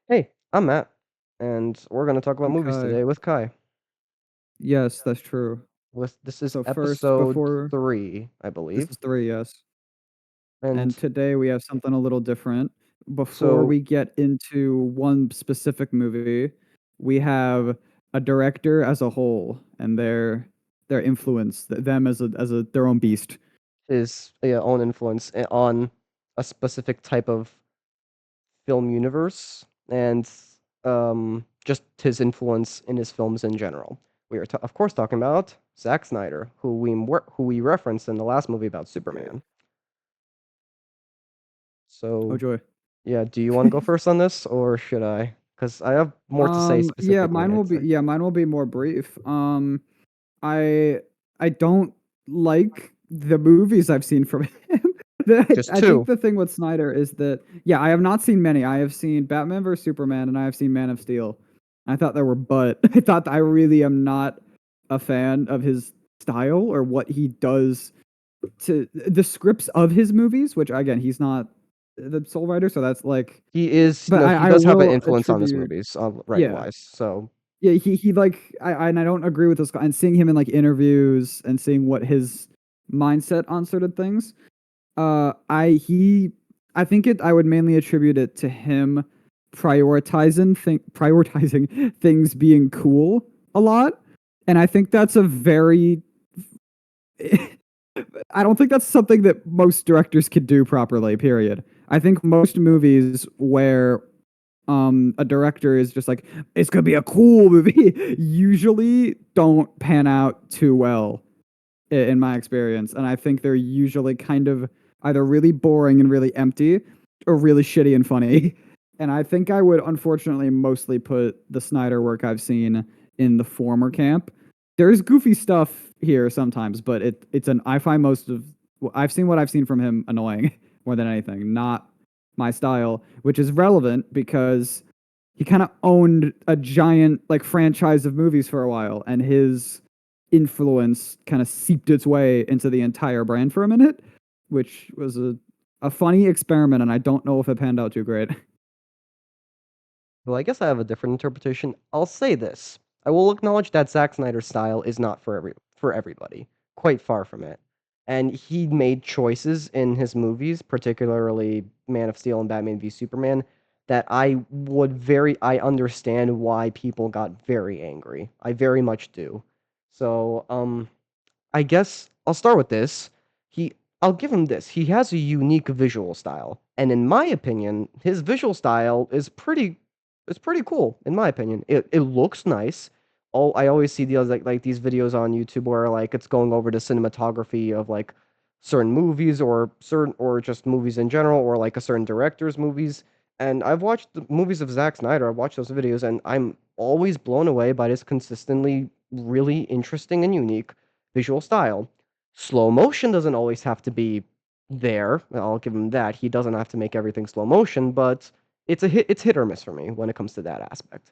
Hey, I'm Matt, and we're going to talk about movies Okay. today with Kai. Yes, that's true. This is So first, episode before 3, I this believe. is 3, yes. And And today we have something a little different. Before so we get into one specific movie, we have a director as a whole and their influence, them as a their own beast. his own influence on a specific type of film universe and just his influence in his films in general. We are, of course, talking about Zack Snyder, who we referenced in the last movie about Yeah. Superman. Oh So, joy. yeah, do you want to go first on this, or should I? Because I have more to say Yeah, specifically, I'd say. mine will be more brief. I I don't like the movies I've seen from him. Just I think two. the thing with Snyder is that yeah, I have not seen many. I have seen Batman vs Superman and I have seen Man of Steel. I thought they were but I thought that I really am not a fan of his style or what he does to the scripts of his movies, which again, he's not the sole writer, so that's like He is but no, he I does have an will influence on his attribute movies, writing yeah. wise. So Yeah, he like and I don't agree with this guy and seeing him in like interviews and seeing what his mindset on certain things. I think I would mainly attribute it to him prioritizing things being cool a lot. And I think that's a very I don't think that's something that most directors could do properly, period. I think most movies where a director is just like it's gonna be a cool movie usually don't pan out too well in my experience, and I think they're usually kind of either really boring and really empty or really shitty and funny. And I think I would unfortunately mostly put the Snyder work I've seen in the former camp. There's goofy stuff here sometimes, but it's an I find most of I've seen what I've seen from him annoying more than anything, not my style, which is relevant because he kind of owned a giant like franchise of movies for a while, and his influence kind of seeped its way into the entire brand for a minute, which was a funny experiment, and I don't know if it panned out too great. well, I guess I have a different interpretation. I'll say this. I will acknowledge that Zack Snyder's style is not for everybody. Quite far from it. And he made choices in his movies, particularly Man of Steel and Batman v Superman, that I understand why people got very angry. I very much do. So, I guess I'll start with this. He I'll give him this. He has a unique visual style. And in my opinion, his visual style is pretty cool, in my opinion. It looks nice. I always see the like these videos on YouTube where like it's going over the cinematography of like certain movies or just movies in general or like a certain director's movies. And I've watched the movies of Zack Snyder. I've watched those videos and I'm always blown away by this consistently really interesting and unique visual style. Slow motion doesn't always have to be there. I'll give him that. He doesn't have to make everything slow motion, but it's hit or miss for me when it comes to that aspect.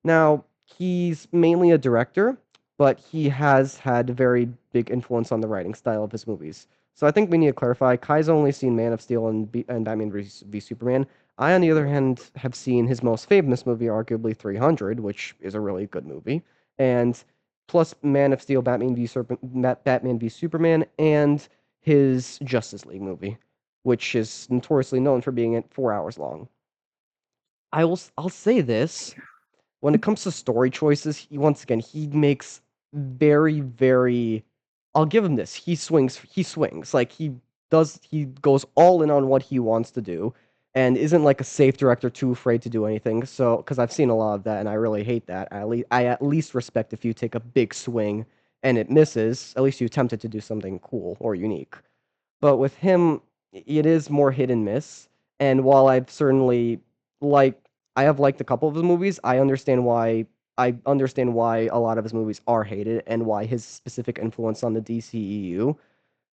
Now, he's mainly a director, but he has had a very big influence on the writing style of his movies. So I think we need to clarify. Kai's only seen Man of Steel and Batman v Superman. I, on the other hand, have seen his most famous movie, arguably 300, which is a really good movie, and plus Man of Steel, Batman v Superman, and his Justice League movie, which is notoriously known for being at 4 hours long. I'll say this when it comes to story choices, once again, he makes very I'll give him this. He swings. Like he goes all in on what he wants to do and isn't like a safe director too afraid to do anything. So cuz I've seen a lot of that and I really hate that. I at least respect if you take a big swing and it misses, at least you attempted to do something cool or unique. But with him, it is more hit and miss. And while I've certainly like I have liked a couple of his movies, I understand why a lot of his movies are hated and why his specific influence on the DCEU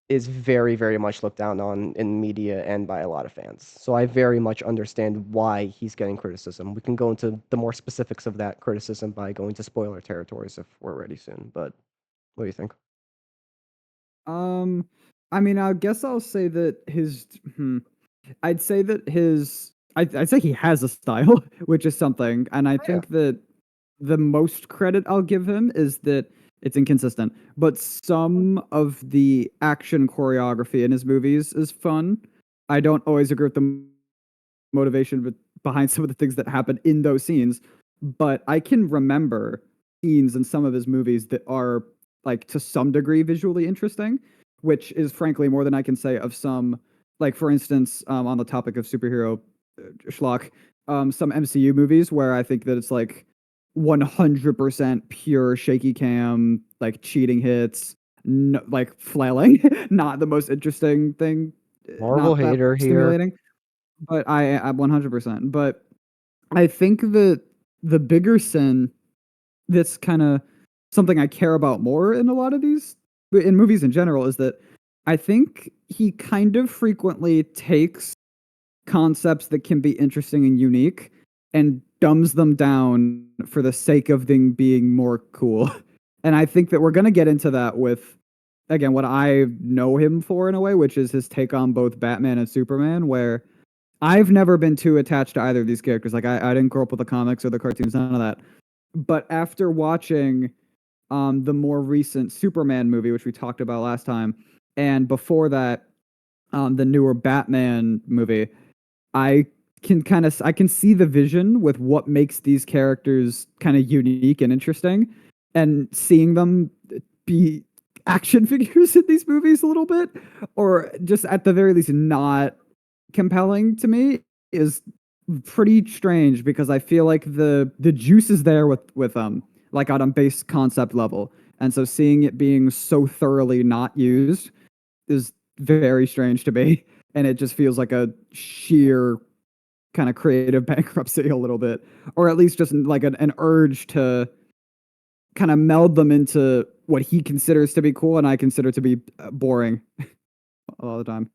is very much looked down on in media and by a lot of fans. So I very much understand why he's getting criticism. We can go into the more specifics of that criticism by going to spoiler territories if we're ready soon. But what do you think? Um, I mean, I guess I'll say that I'd say that his I'd say he has a style, which is something, and I Oh, yeah. think that the most credit I'll give him is that it's inconsistent, but some of the action choreography in his movies is fun. I don't always agree with the motivation behind some of the things that happen in those scenes, but I can remember scenes in some of his movies that are like to some degree visually interesting, which is frankly more than I can say of some. Like for instance, on the topic of superhero schlock, some MCU movies where I think that it's like 100% pure shaky cam, like cheating hits, no, like flailing, not the most interesting thing, Marvel not that hater here. stimulating. But I 100%. But I think that the bigger sin that's kind of something I care about more in a lot of these in movies in general is that I think he kind of frequently takes concepts that can be interesting and unique and dumbs them down for the sake of them being more cool. And I think that we're going to get into that with again what I know him for in a way, which is his take on both Batman and Superman, where I've never been too attached to either of these characters. Like I didn't grow up with the comics or the cartoons, none of that. But after watching the more recent Superman movie, which we talked about last time, and before that, the newer Batman movie, I I can see the vision with what makes these characters kind of unique and interesting, and seeing them be action figures in these movies a little bit, or just at the very least not compelling to me is pretty strange because I feel like the juice is there with like on a base concept level, and so seeing it being so thoroughly not used is very strange to me, and it just feels like a sheer kind of creative bankruptcy a little bit, or at least just like an urge to kind of meld them into what he considers to be cool and I consider to be boring all the time.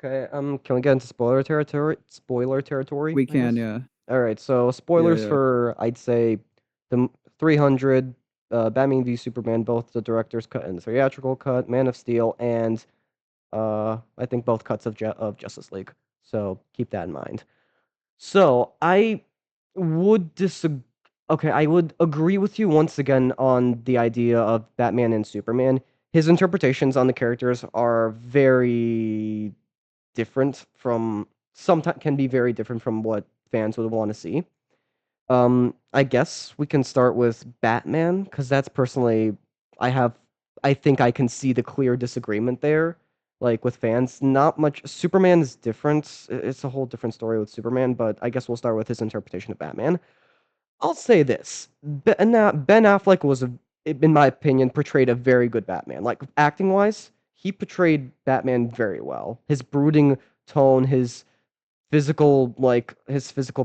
Okay, can we get into spoiler territory? Spoiler territory, We I can, guess. yeah, All right, so yeah, spoilers yeah. for I'd say the 300, Batman v Superman, both the director's cut and the theatrical cut, Man of Steel, and I think both cuts of Justice League. So keep that in mind. So I would disagree. Okay, I would agree with you once again on the idea of Batman and Superman. His interpretations on the characters are very different from sometimes can be very different from what fans would want to see. I guess we can start with Batman because that's personally I have I think I can see the clear disagreement there. Like with fans, not much. Superman is different. It's a whole different story with Superman, but I guess we'll start with his interpretation of Batman. I'll say this: Ben Affleck was, in my opinion, portrayed a very good Batman. Like acting wise, he portrayed Batman very well. His brooding tone, his physical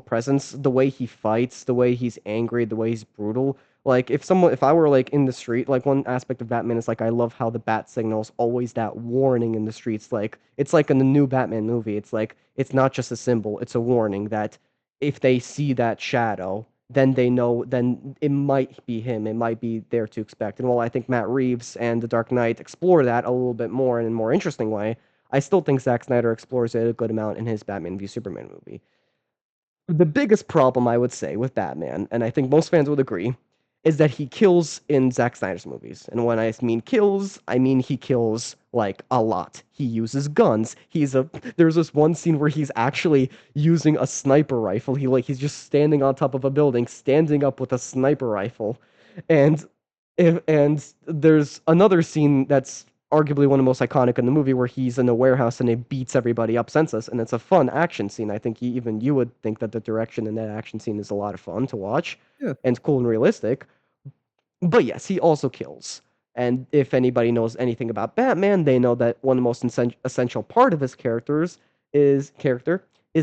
presence, the way he fights, the way he's angry, the way he's brutal. Like if I were like in the street, like one aspect of Batman is like I love how the bat signal is always that warning in the streets. Like it's like in the new Batman movie, it's like it's not just a symbol, it's a warning that if they see that shadow, then they know then it might be him, it might be there to expect. And while I think Matt Reeves and The Dark Knight explore that a little bit more in a more interesting way, I still think Zack Snyder explores it a good amount in his Batman v Superman movie. The biggest problem I would say with Batman, and I think most fans would agree, is that he kills in Zack Snyder's movies. And when I mean kills, I mean he kills like a lot. He uses guns. There's this one scene where he's actually using a sniper rifle. He's just standing on top of a building, standing up with a sniper rifle. And and there's another scene that's arguably one of the most iconic in the movie where he's in a warehouse and he beats everybody up senseless, and it's a fun action scene. I think even you would think that the direction in that action scene is a lot of fun to watch Yeah. and cool and realistic. But yes, he also kills. And if anybody knows anything about Batman, they know that one of the most essential part of his character is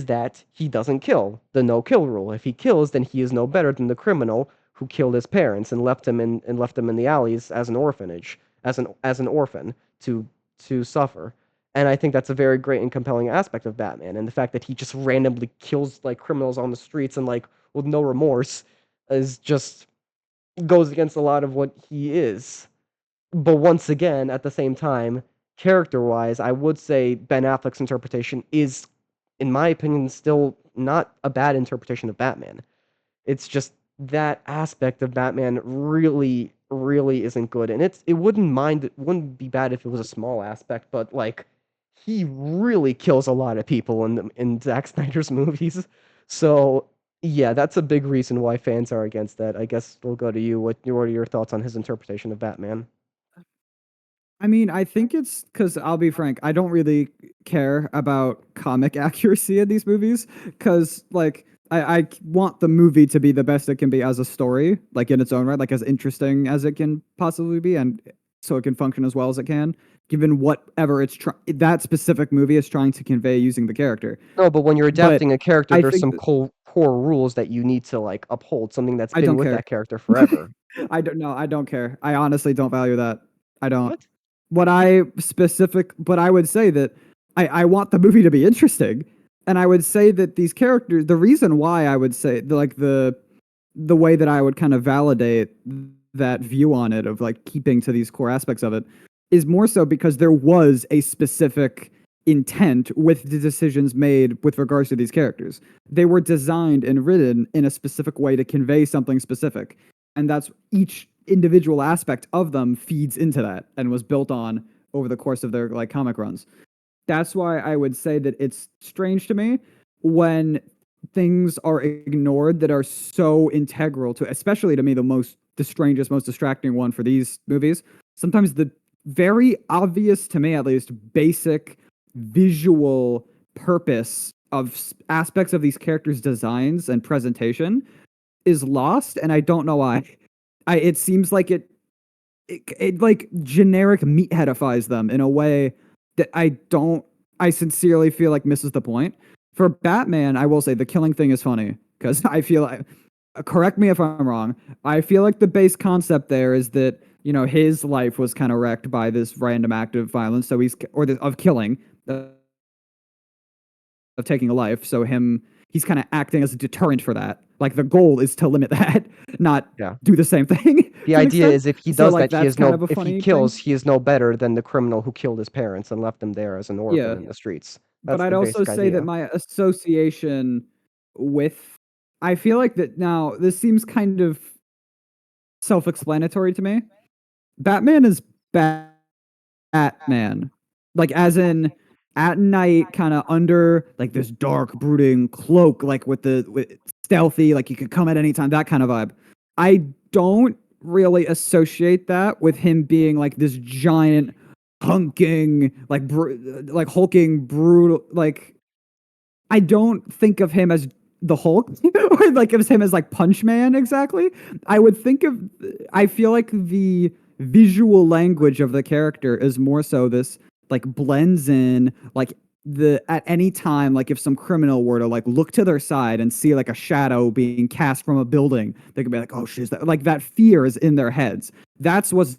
that he doesn't kill. The no kill rule. If he kills, then he is no better than the criminal who killed his parents and left them in the alleys as an orphanage, as an orphan to suffer. And I think that's a very great and compelling aspect of Batman, and the fact that he just randomly kills like criminals on the streets and like with no remorse is just goes against a lot of what he is. But once again, at the same time, character wise, I would say Ben Affleck's interpretation is in my opinion, still not a bad interpretation of Batman. It's just that aspect of Batman really, really isn't good, and it wouldn't be bad if it was a small aspect, but like he really kills a lot of people in Zack Snyder's movies. So yeah, that's a big reason why fans are against that. I guess we'll go to you. What are your thoughts on his interpretation of Batman? I mean, I think it's because I'll be frank, I don't really care about comic accuracy in these movies because, like, I want the movie to be the best it can be as a story, like in its own right, like as interesting as it can possibly be, and so it can function as well as it can, given whatever that specific movie is trying to convey using the character. No, but when you're But adapting a character, I there's think some core rules that you need to like uphold. Something that's I been don't with care. that character forever. I don't know. I don't care. I honestly don't value that. I don't. What? But I would say that I want the movie to be interesting. And I would say that these characters, the reason why I would say like the way that I would kind of validate that view on it of like keeping to these core aspects of it is more so because there was a specific intent with the decisions made with regards to these characters. They were designed and written in a specific way to convey something specific. And that's each individual aspect of them feeds into that and was built on over the course of their like comic runs. That's why I would say that it's strange to me when things are ignored that are so integral to, especially to me, the strangest, most distracting one for these movies. Sometimes the very obvious, to me at least, basic visual purpose of aspects of these characters' designs and presentation is lost, and I don't know why. It seems like it like generic meatheadifies them in a way that I sincerely feel like misses the point. For Batman, I will say the killing thing is funny because I feel like, correct me if I'm wrong, I feel like the base concept there is that, you know, his life was kind of wrecked by this random act of violence, so of killing, of taking a life, so he's kind of acting as a deterrent for that. Like the goal is to limit that, not Yeah. do the same thing The to an idea extent. is if he So does like that, that's kind of a if he funny kills, thing. he is no better than the criminal who killed his parents and left them there as an orphan Yeah. in the streets. But That's I'd the also basic say that idea. my association with I feel like that now this seems kind of self-explanatory to me. Batman is Batman. Like as in at night kind of under like this dark brooding cloak like with stealthy like you could come at any time that kind of vibe. I don't really associate that with him being like this giant hunking like hulking brutal like I don't think of him as the Hulk or like of him as like Punch Man exactly. I would think of I feel like the visual language of the character is more so this like blends in like the at any time like if some criminal were to like look to their side and see like a shadow being cast from a building they could be like oh shit is that like that fear is in their heads. That's what's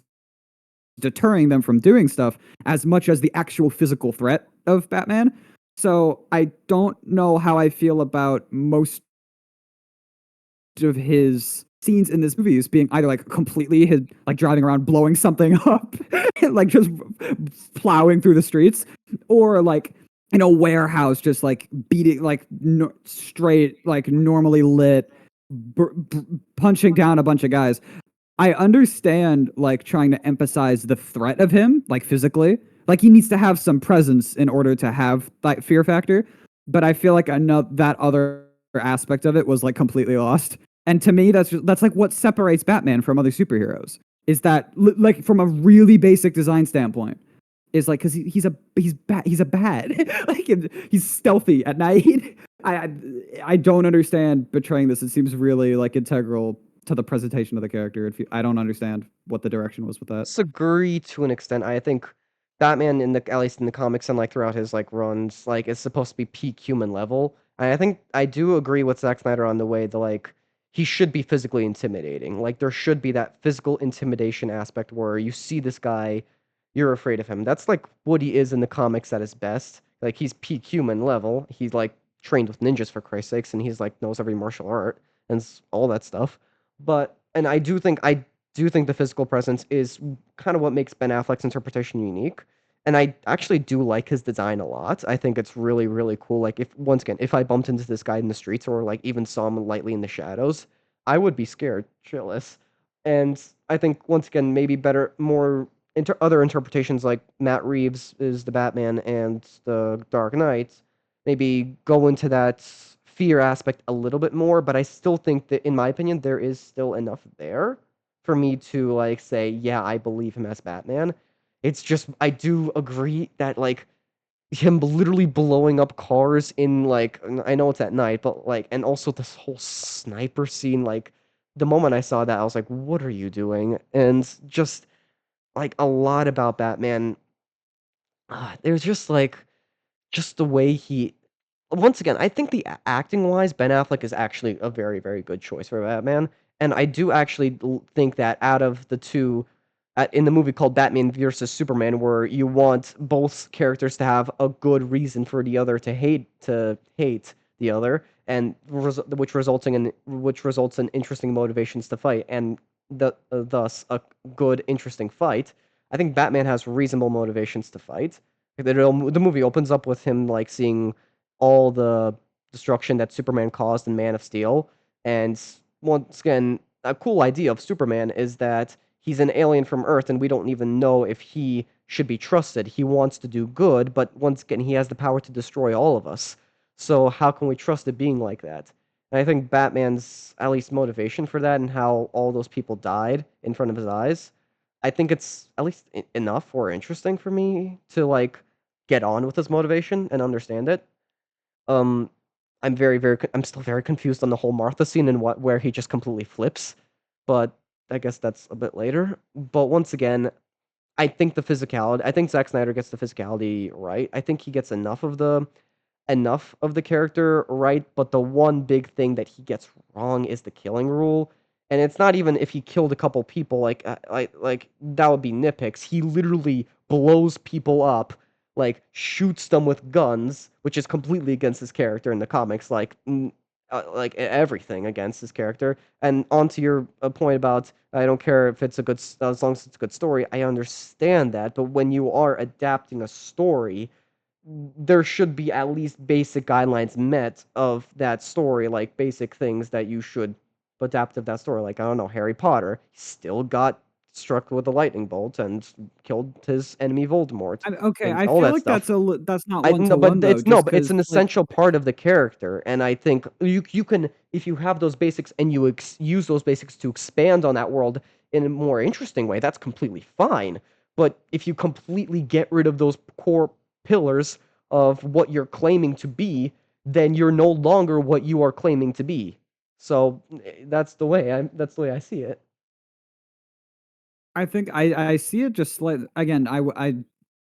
deterring them from doing stuff as much as the actual physical threat of Batman. So I don't know how I feel about most of his scenes in this movie as being either like completely his like driving around blowing something up, like just plowing through the streets, or like in a warehouse just like beating like straight like normally lit, punching down a bunch of guys. I understand like trying to emphasize the threat of him, like physically. Like he needs to have some presence in order to have that fear factor. But I feel like that other aspect of it was like completely lost. And to me, that's like what separates Batman from other superheroes. Is that like from a really basic design standpoint? Is like because he's a bad like he's stealthy at night. I I don't understand betraying this. It seems really like integral to the presentation of the character. I don't understand what the direction was with that. Disagree to an extent. I think Batman in the at least in the comics and like throughout his like runs, like is supposed to be peak human level. And I think I do agree with Zack Snyder on the way the like he should be physically intimidating. Like there should be that physical intimidation aspect where you see this guy, you're afraid of him. That's like what he is in the comics at his best. Like he's peak human level. He's like trained with ninjas for Christ's sakes, and he's like knows every martial art and all that stuff. But and I do think the physical presence is kind of what makes Ben Affleck's interpretation unique. And I actually do like his design a lot. I think it's really, really cool. Like if once again, if I bumped into this guy in the streets or like even saw him lightly in the shadows, I would be scared shitless. And I think once again, maybe better, more other interpretations like Matt Reeves is the Batman and the Dark Knight, maybe go into that fear aspect a little bit more. But I still think that, in my opinion, there is still enough there for me to like say, yeah, I believe him as Batman. It's just I do agree that like him literally blowing up cars in like I know it's at night, but like and also this whole sniper scene, like the moment I saw that I was like, what are you doing? And just like a lot about Batman, there's just like just the way he once again, I think the acting wise, Ben Affleck is actually a very, very good choice for Batman. And I do actually think that out of the two, in the movie called Batman versus Superman, where you want both characters to have a good reason for the other to hate the other, and which results in interesting motivations to fight, and thus a good, interesting fight. I think Batman has reasonable motivations to fight. The movie opens up with him like seeing all the destruction that Superman caused in Man of Steel. And once again, a cool idea of Superman is that he's an alien from Earth and we don't even know if he should be trusted. He wants to do good, but once again, he has the power to destroy all of us. So how can we trust a being like that? And I think Batman's at least motivation for that and how all those people died in front of his eyes, I think it's at least enough or interesting for me to like get on with his motivation and understand it. Um, I'm I'm still very confused on the whole Martha scene and where he just completely flips, but I guess that's a bit later. But once again, I think Zack Snyder gets the physicality right. I think he gets enough of the character right, but the one big thing that he gets wrong is the killing rule. And it's not even if he killed a couple people, like that would be nitpicks. He literally blows people up, like shoots them with guns, which is completely against his character in the comics. Everything against his character. And onto your point about I don't care if it's as long as it's a good story. I understand that, but when you are adapting a story, there should be at least basic guidelines met of that story, like basic things that you should adapt of that story. Like, I don't know, Harry Potter still got struck with a lightning bolt and killed his enemy Voldemort Okay, and I all feel that like stuff. that's not I one to no, one but though, it's no, just but it's because an like essential part of the character, and I think you can if you have those basics and you use those basics to expand on that world in a more interesting way, that's completely fine. But if you completely get rid of those core pillars of what you're claiming to be, then you're no longer what you are claiming to be. So that's the way I see it. I think I see it just like again, I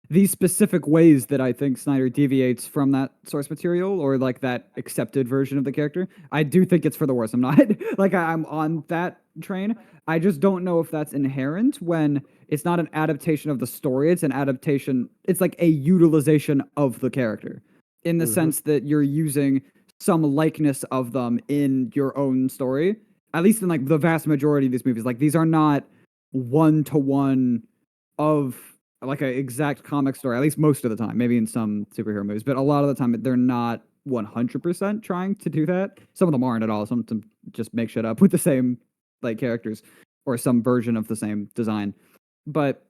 these specific ways that I think Snyder deviates from that source material or like that accepted version of the character, I do think it's for the worse. I'm not like I'm on that train. I just don't know if that's inherent when it's not an adaptation of the story. It's an adaptation. It's like a utilization of the character in the Hmm. sense that you're using some likeness of them in your own story. At least in like the vast majority of these movies, like these are not one to one of like an exact comic story, at least most of the time, maybe in some superhero movies, but a lot of the time they're not 100% trying to do that. Some of them aren't at all. Some of them just make shit up with the same like characters or some version of the same design. But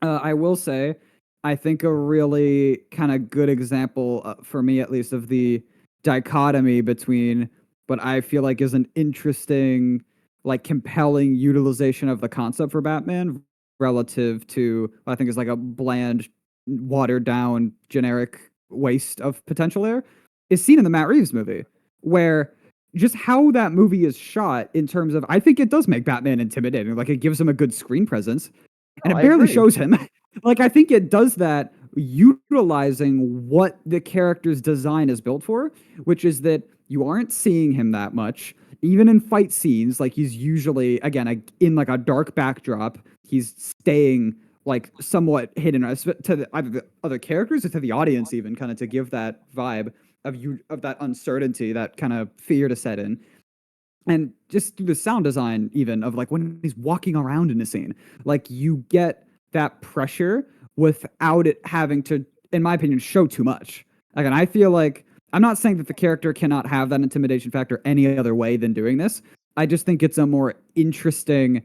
I will say, I think a really kind of good example for me, at least, of the dichotomy between what I feel like is an interesting, like compelling utilization of the concept for Batman relative to what I think is like a bland, watered down, generic waste of potential there is seen in the Matt Reeves movie, where just how that movie is shot in terms of, I think it does make Batman intimidating. Like it gives him a good screen presence and No, it I barely agree. shows him. Like I think it does that utilizing what the character's design is built for, which is that you aren't seeing him that much. Even in fight scenes, like he's usually again in like a dark backdrop, he's staying like somewhat hidden to either the other characters or to the audience, even kind of to give that vibe of that uncertainty, that kind of fear to set in and just through the sound design even of like when he's walking around in a scene like you get that pressure without it having to, in my opinion, show too much. Like, and I feel like I'm not saying that the character cannot have that intimidation factor any other way than doing this. I just think it's a more interesting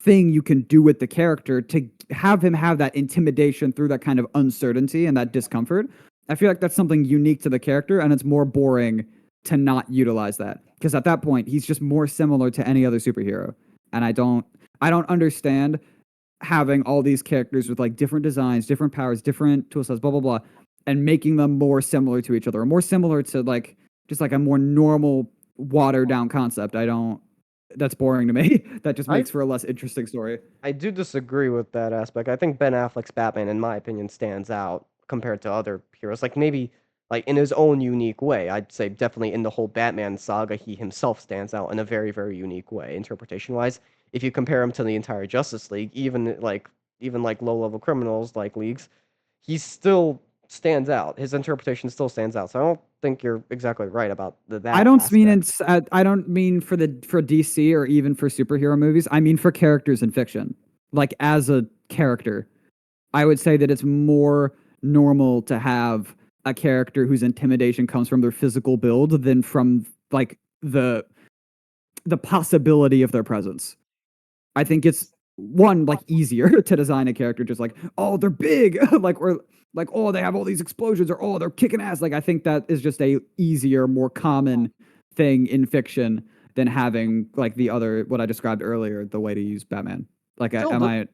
thing you can do with the character to have him have that intimidation through that kind of uncertainty and that discomfort. I feel like that's something unique to the character, and it's more boring to not utilize that because at that point he's just more similar to any other superhero, and I don't understand having all these characters with like different designs, different powers, different tool sets, blah blah blah, and making them more similar to each other, or more similar to like just like a more normal watered down concept. I don't. That's boring to me. That just I makes for a less interesting story. I do disagree with that aspect. I think Ben Affleck's Batman, in my opinion, stands out compared to other heroes. Like maybe like in his own unique way. I'd say definitely in the whole Batman saga, he himself stands out in a very, very unique way, interpretation wise. If you compare him to the entire Justice League, even like low level criminals like leagues, he still stands out. His interpretation still stands out. So I don't think you're exactly right about I that don't mean aspect. it's. I don't mean for DC or even for superhero movies. I mean for characters in fiction. Like as a character, I would say that it's more normal to have a character whose intimidation comes from their physical build than from like the possibility of their presence. I think it's one like easier to design a character just like, oh, they're big, like, or like, oh, they have all these explosions, or oh, they're kicking ass. Like I think that is just a easier, more common thing in fiction than having like the other what I described earlier, the way to use Batman. Like Still, am I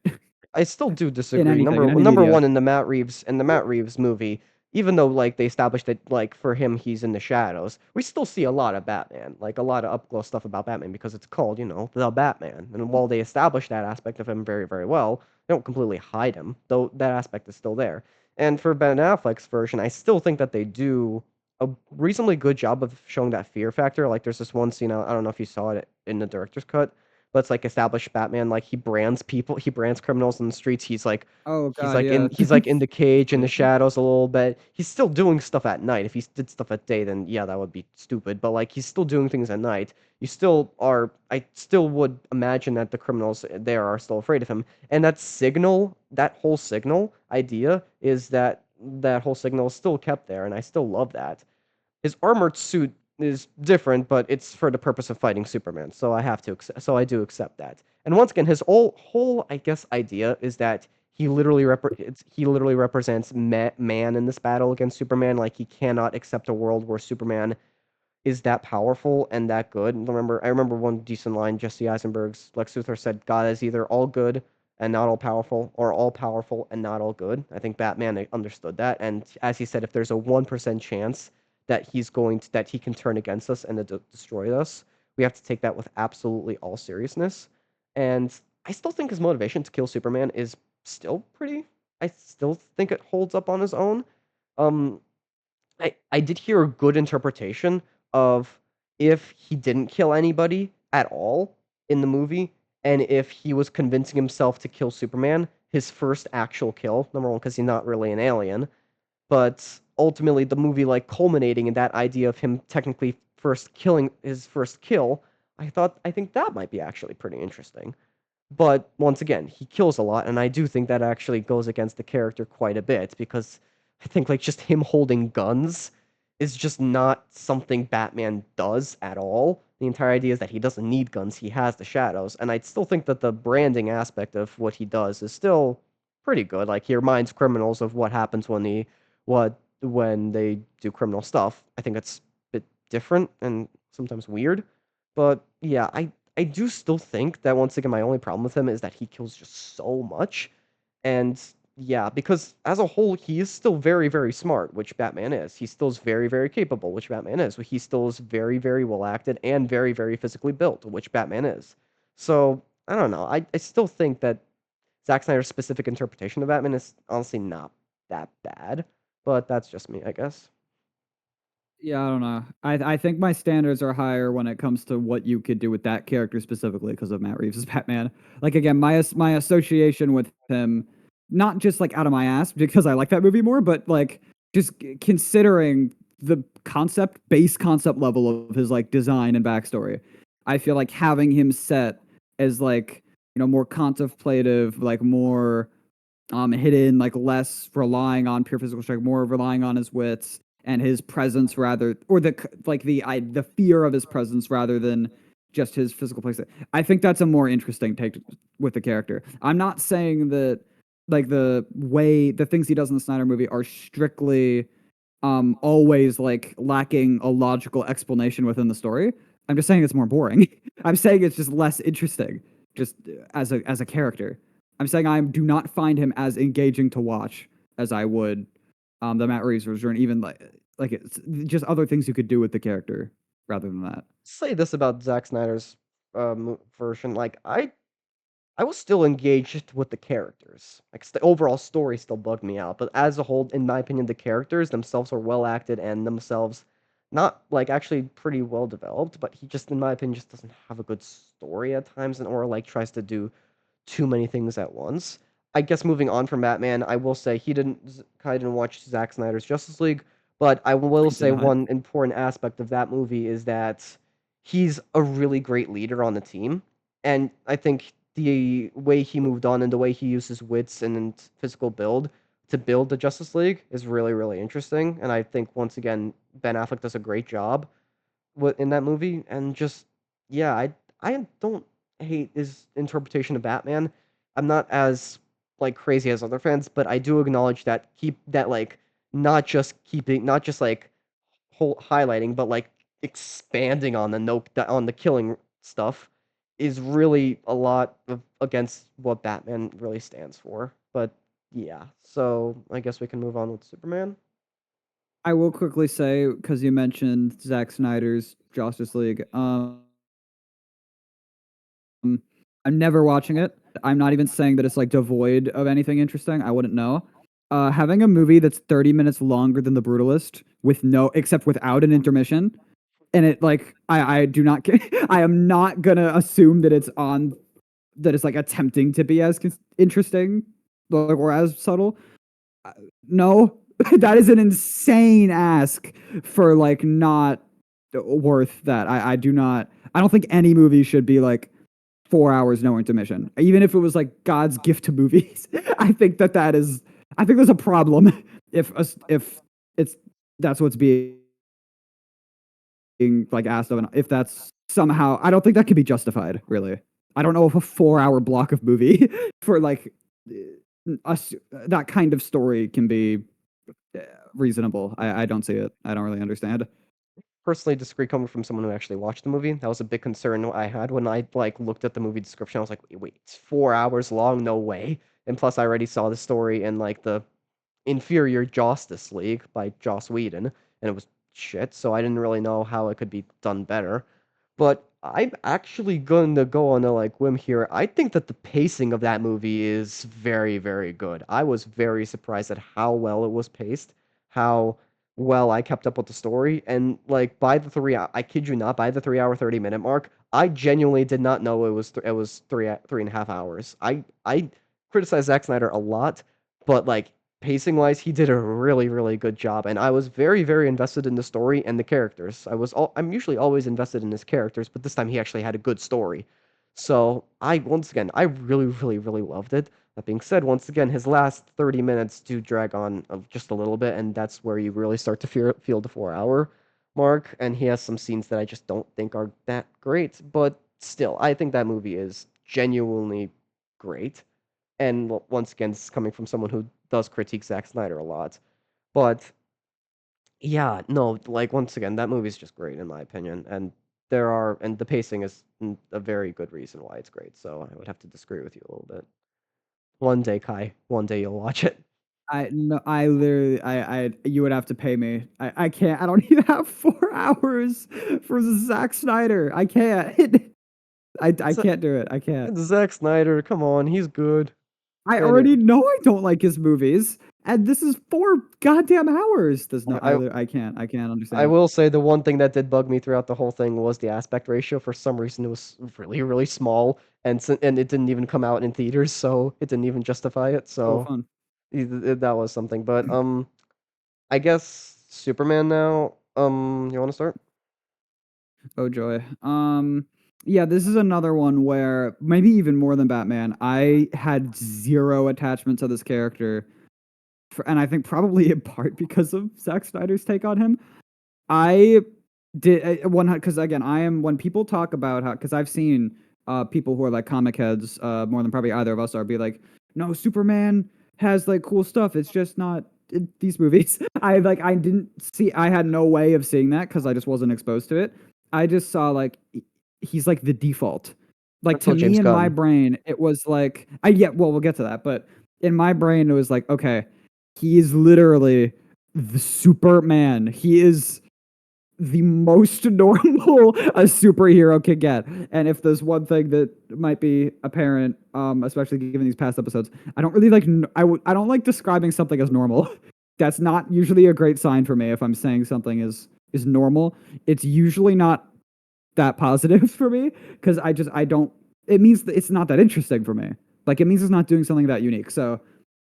I still do in disagree. anything, in any Number media? one in the Matt Reeves movie, even though like they established that like for him he's in the shadows, we still see a lot of Batman, like a lot of up close stuff about Batman because it's called the Batman. And while they establish that aspect of him very very well, they don't completely hide him, though that aspect is still there. And for Ben Affleck's version, I still think that they do a reasonably good job of showing that fear factor. Like there's this one scene I don't know if you saw it in the director's cut, but it's like established Batman, like he brands criminals in the streets. Oh He's God, like yeah. in he's like in the cage in the Funny. shadows a little bit. He's still doing stuff at night. If he did stuff at day, then yeah, that would be stupid. But like he's still doing things at night. I still would imagine that the criminals there are still afraid of him. And that whole signal idea is that whole signal is still kept there, and I still love that. His armored suit is different, but it's for the purpose of fighting Superman. So I do accept that. And once again, his whole I guess idea is that he literally represents man in this battle against Superman. Like he cannot accept a world where Superman is that powerful and that good. I remember one decent line Jesse Eisenberg's Lex Luthor said, "God is either all good and not all powerful, or all powerful and not all good." I think Batman understood that, and as he said, if there's a 1% chance that he can turn against us and destroy us, we have to take that with absolutely all seriousness. And I still think his motivation to kill Superman is still pretty. I still think it holds up on his own. Um, I did hear a good interpretation of if he didn't kill anybody at all in the movie, and if he was convincing himself to kill Superman, his first actual kill, number one, because he's not really an alien, but ultimately the movie like culminating in that idea of him technically first killing his first kill, I think that might be actually pretty interesting. But once again, he kills a lot, and I do think that actually goes against the character quite a bit because I think like just him holding guns is just not something Batman does at all. The entire idea is that he doesn't need guns, he has the shadows, and I still think that the branding aspect of what he does is still pretty good. Like he reminds criminals of what happens when they do criminal stuff. I think it's a bit different and sometimes weird. But yeah, I do still think that once again my only problem with him is that he kills just so much. And yeah, because as a whole he is still very very smart, which Batman is. He still is very very capable, which Batman is. He still is very very well acted and very very physically built, which Batman is. So, I don't know. I still think that Zack Snyder's specific interpretation of Batman is honestly not that bad, but that's just me, I guess. Yeah, I don't know. I think my standards are higher when it comes to what you could do with that character specifically because of Matt Reeves' Batman. Like again, my association with him, not just like out of my ass because I like that movie more, but like just considering the base concept level of his like design and backstory. I feel like having him set as like more contemplative, like more hidden, like less relying on pure physical strength, more relying on his wits and his presence rather, or the fear of his presence rather than just his physical place. I think that's a more interesting take with the character. I'm not saying that like the things he does in the Snyder movie are strictly always like lacking a logical explanation within the story. I'm just saying it's more boring. I'm saying it's just less interesting, just as a character. I'm saying I do not find him as engaging to watch as I would the Matt Reeves version, and even like it's just other things you could do with the character rather than that. Say this about Zack Snyder's version. Like I was still engaged with the characters. Like the overall story still bugged me out, but as a whole, in my opinion, the characters themselves are well acted and themselves not like actually pretty well developed. But he just, in my opinion, just doesn't have a good story at times, and or like tries to do too many things at once. I guess moving on from Batman, I will say I didn't watch Zack Snyder's Justice League, but I will I did say not. one important aspect of that movie is that he's a really great leader on the team, and I think the way he moved on and the way he used his wits and physical build to build the Justice League is really really interesting, and I think once again Ben Affleck does a great job in that movie, and just yeah, I don't hate his interpretation of Batman. I'm not as like crazy as other fans, but I do acknowledge that keep that like not just like highlighting, but like expanding on the no on the killing stuff is really a lot of against what Batman really stands for. But yeah, so I guess we can move on with Superman. I will quickly say because you mentioned Zack Snyder's Justice League. I'm never watching it. I'm not even saying that it's like devoid of anything interesting. I wouldn't know. Having a movie that's 30 minutes longer than The Brutalist with no, except without an intermission, and it like I do not get. I am not gonna assume that it's on that it's like attempting to be as interesting or as subtle. No, that is an insane ask for like not worth that. I do not. I don't think any movie should be like 4 hours no intermission. Even if it was like God's gift to movies, I think that is. I think there's a problem if it's that's what's being like asked of, and if that's somehow, I don't think that could be justified. Really, I don't know if a 4 hour block of movie for like us that kind of story can be reasonable. I don't see it. I don't really understand. Personally disagree coming from someone who actually watched the movie. That was a big concern I had when I like looked at the movie description. I was like, wait, it's 4 hours long? No way. And plus, I already saw the story in like the inferior Justice League by Joss Whedon, and it was shit. So I didn't really know how it could be done better. But I'm actually going to go on a like whim here. I think that the pacing of that movie is very, very good. I was very surprised at how well it was paced, how well I kept up with the story, and like by the I kid you not, by the 3 hour 30 minute mark, I genuinely did not know it was 3.5 hours. I criticize Zack Snyder a lot, but like pacing wise, he did a really, really good job, and I was very, very invested in the story and the characters. I'm usually always invested in his characters, but this time he actually had a good story. So once again, I really, really, really loved it. That being said, once again, his last 30 minutes do drag on of just a little bit, and that's where you really start to feel the 4 hour mark. And he has some scenes that I just don't think are that great, but still, I think that movie is genuinely great. And once again, this is coming from someone who does critique Zack Snyder a lot. But yeah, no, like once again, that movie's just great in my opinion, and the pacing is a very good reason why it's great. So I would have to disagree with you a little bit. One day, Kai, one day you'll watch it. I no, I literally, you would have to pay me. I can't. I don't even have 4 hours for Zack Snyder. I can't. I It's, can't do it. I can't. it's Zack Snyder. Come on, he's good. I And already know I don't like his movies, and this is 4 goddamn hours. There's no. I I can't. I can't I understand. will say the one thing that did bug me throughout the whole thing was the aspect ratio. For some reason, it was really, really small, and it didn't even come out in theaters, so it didn't even justify it. Oh, So fun. that was something. But I guess Superman now. You want to start? Oh joy. Yeah, this is another one where maybe even more than Batman, I had zero attachment to this character, and I think probably in part because of Zack Snyder's take on him. I did one because again, I am when people talk about how because I've seen people who are like comic heads more than probably either of us are be like, no, Superman has like cool stuff. It's just not in these movies. I didn't see. I had no way of seeing that because I just wasn't exposed to it. I just saw like he's like the default. Like to Until me James in my Gunn. brain, it was like I yeah. Well, we'll get to that, but in my brain, it was like okay, he is literally the Superman. He is the most normal a superhero could get. And if there's one thing that might be apparent, especially given these past episodes, I don't really like. I don't like describing something as normal. That's not usually a great sign for me. If I'm saying something is normal, it's usually not that positive for me because I don't. It means that it's not that interesting for me. Like it means it's not doing something that unique. So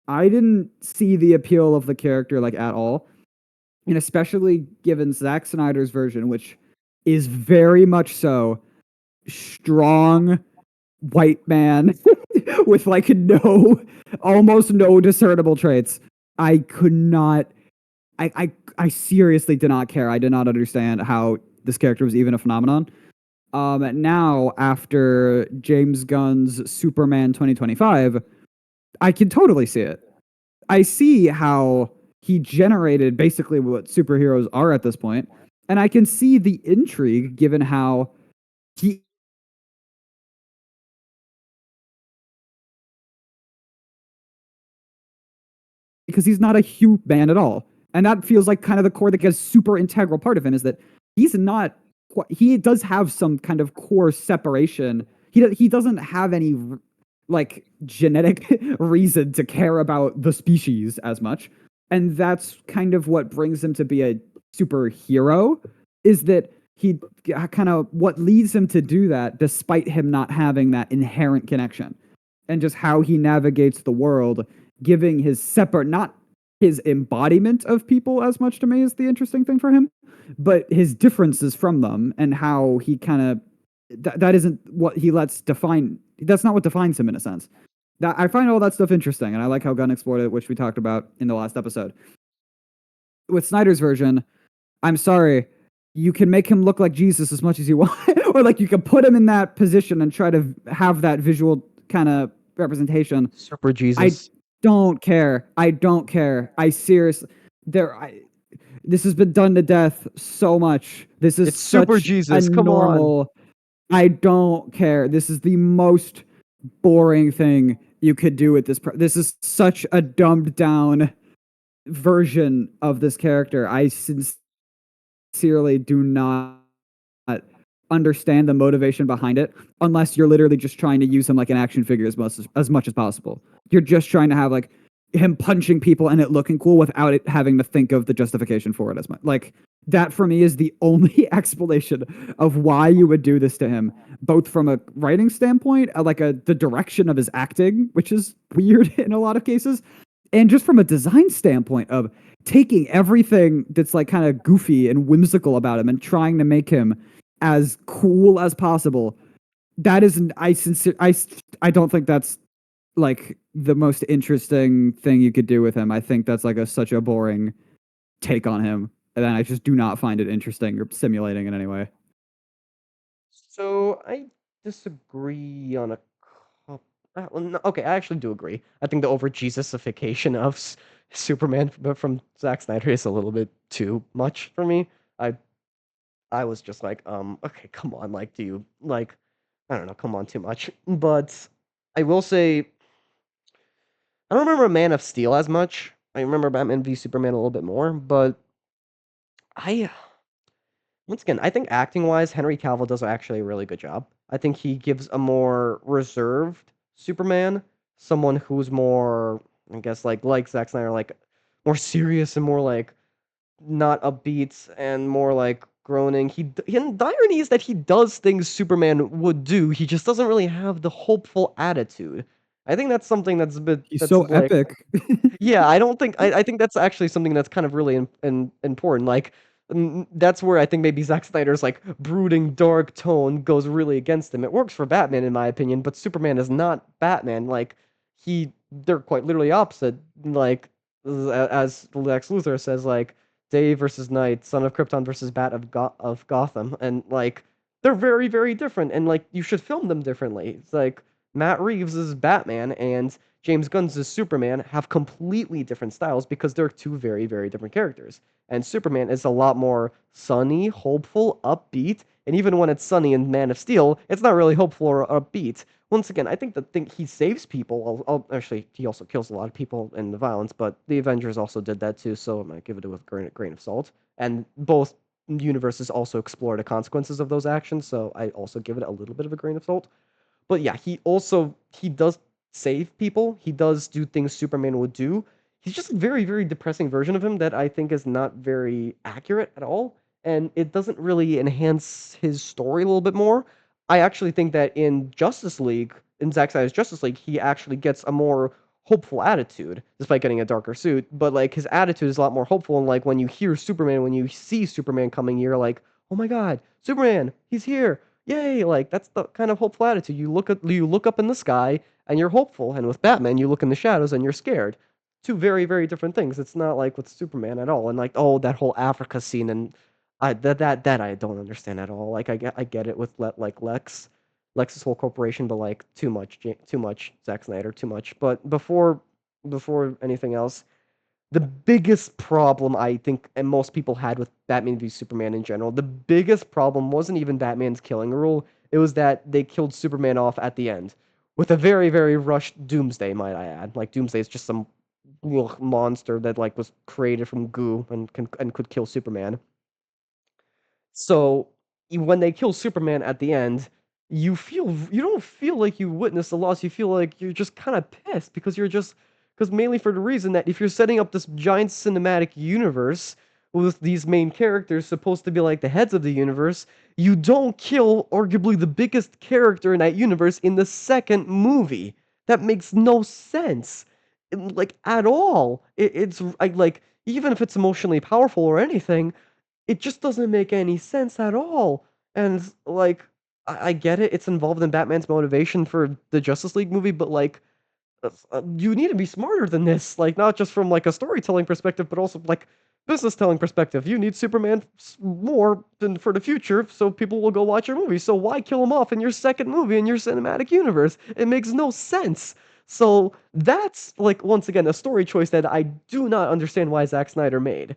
I didn't see the appeal of the character like at all, and especially given Zack Snyder's version, which is very much so strong white man with like no, almost no discernible traits. I could not. I seriously did not care. I did not understand how this character was even a phenomenon. Now after James Gunn's Superman 2025, I can totally see it. I see how he generated basically what superheroes are at this point, and I can see the intrigue given how he because he's not a human at all, and that feels like kind of the core that gets super integral part of him is that he's not. He does have some kind of core separation. He doesn't have any like genetic reason to care about the species as much, and that's kind of what brings him to be a superhero. Is that he kind of what leads him to do that despite him not having that inherent connection, and just how he navigates the world, giving his separate, not his embodiment of people as much to me is the interesting thing for him, but his differences from them and how he kind of that isn't what he lets define. That's not what defines him in a sense. That I find all that stuff interesting, and I like how Gunn explored it, which we talked about in the last episode. With Snyder's version, I'm sorry, you can make him look like Jesus as much as you want, or like you can put him in that position and try to have that visual kind of representation. Super I Jesus. don't care. I don't care. I seriously, there. This has been done to death so much. This is It's Super such a Jesus. Come on. normal. I don't care. This is the most boring thing you could do with this. This is such a dumbed down version of this character. I sincerely do not understand the motivation behind it unless you're literally just trying to use him like an action figure as much as possible. You're just trying to have like him punching people and it looking cool without it having to think of the justification for it as much. Like that for me is the only explanation of why you would do this to him, both from a writing standpoint, like the direction of his acting, which is weird in a lot of cases, and just from a design standpoint of taking everything that's like kind of goofy and whimsical about him and trying to make him as cool as possible. That isn't I don't think that's like the most interesting thing you could do with him. I think that's like such a boring take on him, and I just do not find it interesting or stimulating in any way. So I disagree on a couple. Well, no, okay, I actually do agree. I think the over Jesusification of Superman from Zack Snyder is a little bit too much for me. I I was just like, okay, come on, like, do you like? I don't know, come on, too much. But I will say, I don't remember Man of Steel as much. I remember Batman v Superman a little bit more, but I once again, I think acting wise, Henry Cavill does actually a really good job. I think he gives a more reserved Superman, someone who's more, I guess, like Zack Snyder, like more serious and more like not upbeat and more like groaning. And the irony is that he does things Superman would do. He just doesn't really have the hopeful attitude. I think that's something that's a bit He's that's so like epic. yeah, I don't think I think that's actually something that's kind of really important. Like that's where I think maybe Zack Snyder's like brooding dark tone goes really against him. It works for Batman in my opinion, but Superman is not Batman. Like they're quite literally opposite. Like as Lex Luthor says, like day versus night, son of Krypton versus Bat of Gotham, and like they're very very different, and like you should film them differently. It's like Matt Reeves is Batman and James Gunn's is Superman have completely different styles because they're two very very different characters. And Superman is a lot more sunny, hopeful, upbeat. And even when it's sunny in Man of Steel, it's not really hopeful or upbeat. Once again, I think he saves people. Actually, he also kills a lot of people in the violence, but the Avengers also did that too, so I might give it with a grain of salt. And both universes also explore the consequences of those actions, so I also give it a little bit of a grain of salt. But yeah, he does save people. He does do things Superman would do. He's just a very, very depressing version of him that I think is not very accurate at all. And it doesn't really enhance his story a little bit more. I actually think that in Justice League, in Zack Snyder's Justice League, he actually gets a more hopeful attitude, despite getting a darker suit. But like his attitude is a lot more hopeful. And like when you hear Superman, when you see Superman coming, you're like, oh my God, Superman, he's here. Yay! Like that's the kind of hopeful attitude. You look up in the sky and you're hopeful, and with Batman, you look in the shadows and you're scared. Two very very different things. It's not like with Superman at all. And like oh that whole Africa scene and that I don't understand at all. Like I get it with like Lex's whole corporation, but like too much Zack Snyder, too much. But before anything else, the biggest problem I think and most people had with Batman v Superman in general, the biggest problem wasn't even Batman's killing rule. It was that they killed Superman off at the end with a very, very rushed Doomsday, might I add. Like Doomsday is just some monster that like was created from goo and could kill Superman. So when they kill Superman at the end, you don't feel like you witnessed a loss. You feel like you're just kind of pissed because mainly for the reason that if you're setting up this giant cinematic universe with these main characters supposed to be like the heads of the universe, you don't kill arguably the biggest character in that universe in the second movie. That makes no sense, like at all. It's like even if it's emotionally powerful or anything, it just doesn't make any sense at all. And like, I get it; it's involved in Batman's motivation for the Justice League movie, but like, you need to be smarter than this. Like, not just from like a storytelling perspective, but also like business telling perspective. You need Superman more than for the future, so people will go watch your movie. So why kill him off in your second movie in your cinematic universe? It makes no sense. So that's like once again a story choice that I do not understand why Zack Snyder made.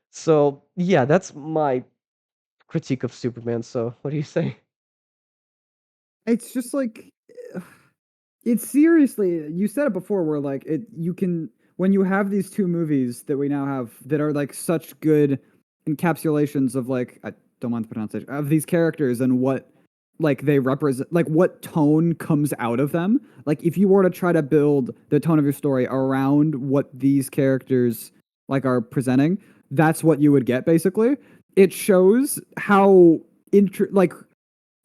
So yeah, that's my critique of Superman. So what do you say? It's just like it's seriously you said it before where like it you can when you have these two movies that we now have that are like such good encapsulations of like I don't want the pronunciation of these characters and what like they represent like what tone comes out of them. Like if you were to try to build the tone of your story around what these characters like are presenting, that's what you would get basically. It shows how like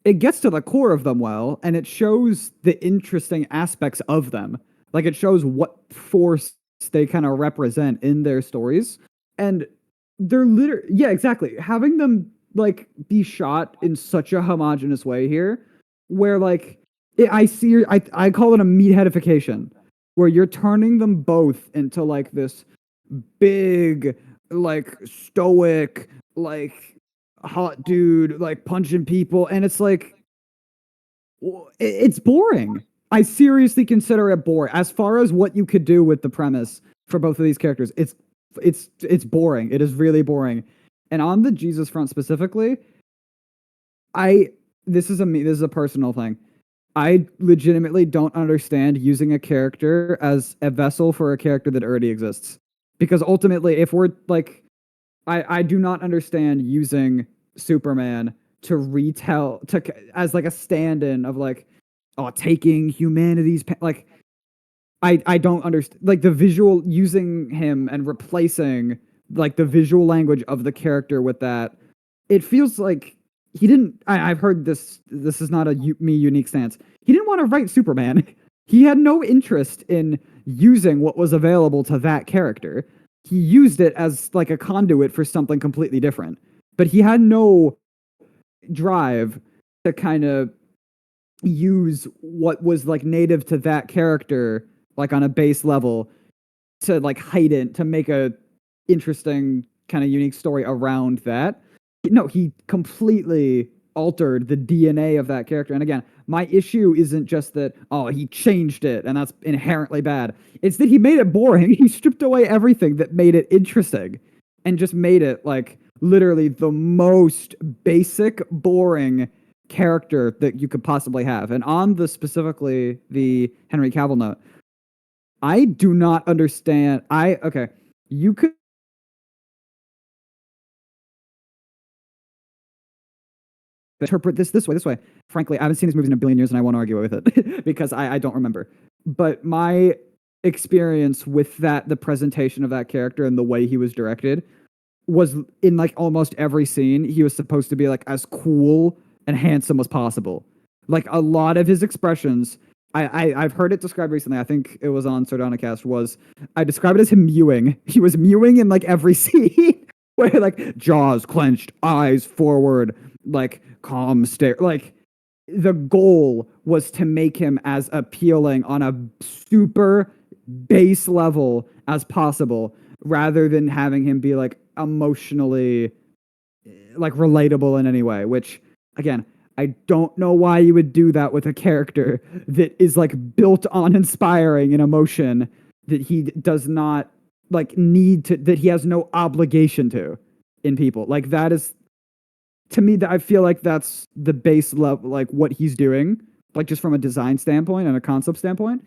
it gets to the core of them well, and it shows the interesting aspects of them. Like it shows what force they kind of represent in their stories, and they're literally yeah, exactly. Having them like be shot in such a homogenous way here, where like I see, I call it a meatheadification, where you're turning them both into like this big, like stoic, like hot dude like punching people and it's like it's boring. I seriously consider it boring as far as what you could do with the premise for both of these characters. It's boring. It is really boring. And on the Jesus front specifically, I this is a personal thing. I legitimately don't understand using a character as a vessel for a character that already exists. Because ultimately if we're like I do not understand using Superman to retell to as like a stand-in of like oh taking humanity's like I don't understand like the visual using him and replacing like the visual language of the character with that. It feels like he didn't. I've heard this. This is not a me unique stance. He didn't want to write Superman. He had no interest in using what was available to that character. He used it as like a conduit for something completely different. but he had no drive to kind of use what was like native to that character, like on a base level, to like heighten to make a interesting kind of unique story around that. No, he completely altered the DNA of that character. And again, my issue isn't just that, oh, he changed it and that's inherently bad. It's that he made it boring. He stripped away everything that made it interesting and just made it like literally the most basic, boring character that you could possibly have. And on the specifically the Henry Cavill note, I do not understand. Okay, you could interpret this way. Frankly, I haven't seen these movies in a billion years, and I won't argue with it because I don't remember. But my experience with that, the presentation of that character and the way he was directed, was in like almost every scene he was supposed to be like as cool and handsome as possible. Like a lot of his expressions, I've heard it described recently. I think it was on Sardonicast. Was I describe it as him mewing? He was mewing in like every scene where like jaws clenched, eyes forward, like calm stare. Like the goal was to make him as appealing on a super base level as possible, rather than having him be like emotionally like relatable in any way, which again, I don't know why you would do that with a character that is like built on inspiring an emotion that he does not like need to, that he has no obligation to in people. Like that is, to me, that I feel like that's the base level, like what he's doing, like just from a design standpoint and a concept standpoint.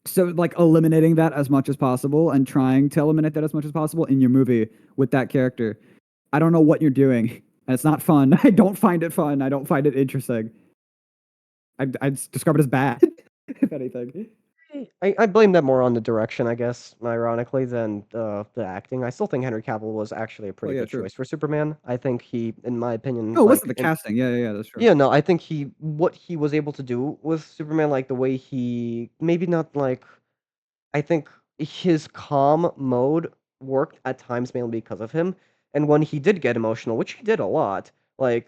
So like eliminating that as much as possible and trying to eliminate that as much as possible in your movie with that character, I don't know what you're doing. And it's not fun. I don't find it fun. I don't find it interesting. I'd describe it as bad, if anything. I blame that more on the direction, I guess, ironically, than the acting. I still think Henry Cavill was actually a Oh pretty yeah, good true. choice for Superman. I think he, in my opinion, Oh, it wasn't like, the and casting. Yeah, that's true. yeah, no, I think he what he was able to do with Superman, like the way he maybe not like I think his calm mode worked at times mainly because of him. And when he did get emotional, which he did a lot, like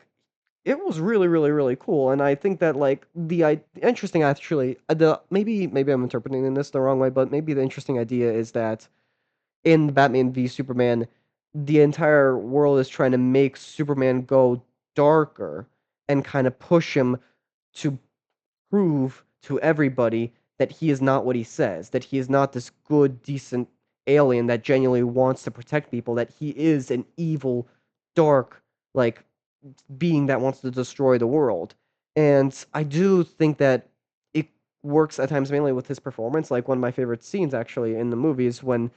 it was really, really, really cool. And I think that like the interesting actually the maybe I'm interpreting this the wrong way, but maybe the interesting idea is that in Batman v Superman, the entire world is trying to make Superman go darker and kind of push him to prove to everybody that he is not what he says, that he is not this good, decent alien that genuinely wants to protect people, that he is an evil, dark, like being that wants to destroy the world. And I do think that it works at times mainly with his performance. Like one of my favorite scenes actually in the movie is when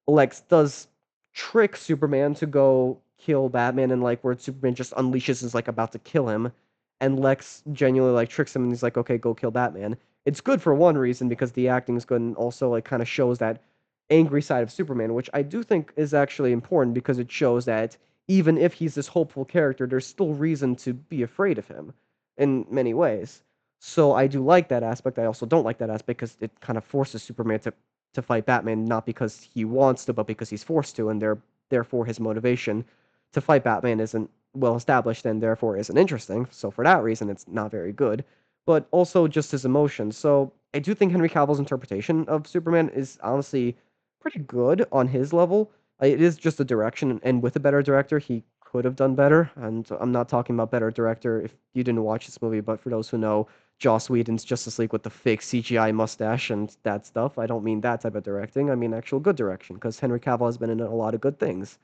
Lex does trick Superman to go kill Batman, and like where Superman just unleashes and is like about to kill him, and Lex genuinely like tricks him and he's like, okay, go kill Batman. It's good for one reason because the acting is good and also like kind of shows that angry side of Superman, which I do think is actually important because it shows that even if he's this hopeful character, there's still reason to be afraid of him in many ways. So I do like that aspect. I also don't like that aspect because it kind of forces Superman to fight Batman not because he wants to, but because he's forced to, and therefore his motivation to fight Batman isn't well established and therefore isn't interesting. So for that reason, it's not very good. But also just his emotions. So I do think Henry Cavill's interpretation of Superman is honestly pretty good on his level. It is just a direction, and with a better director, he could have done better. And I'm not talking about better director if you didn't watch this movie, but for those who know, Joss Whedon's Justice League with the fake CGI mustache and that stuff. I don't mean that type of directing. I mean actual good direction, because Henry Cavill has been in a lot of good things.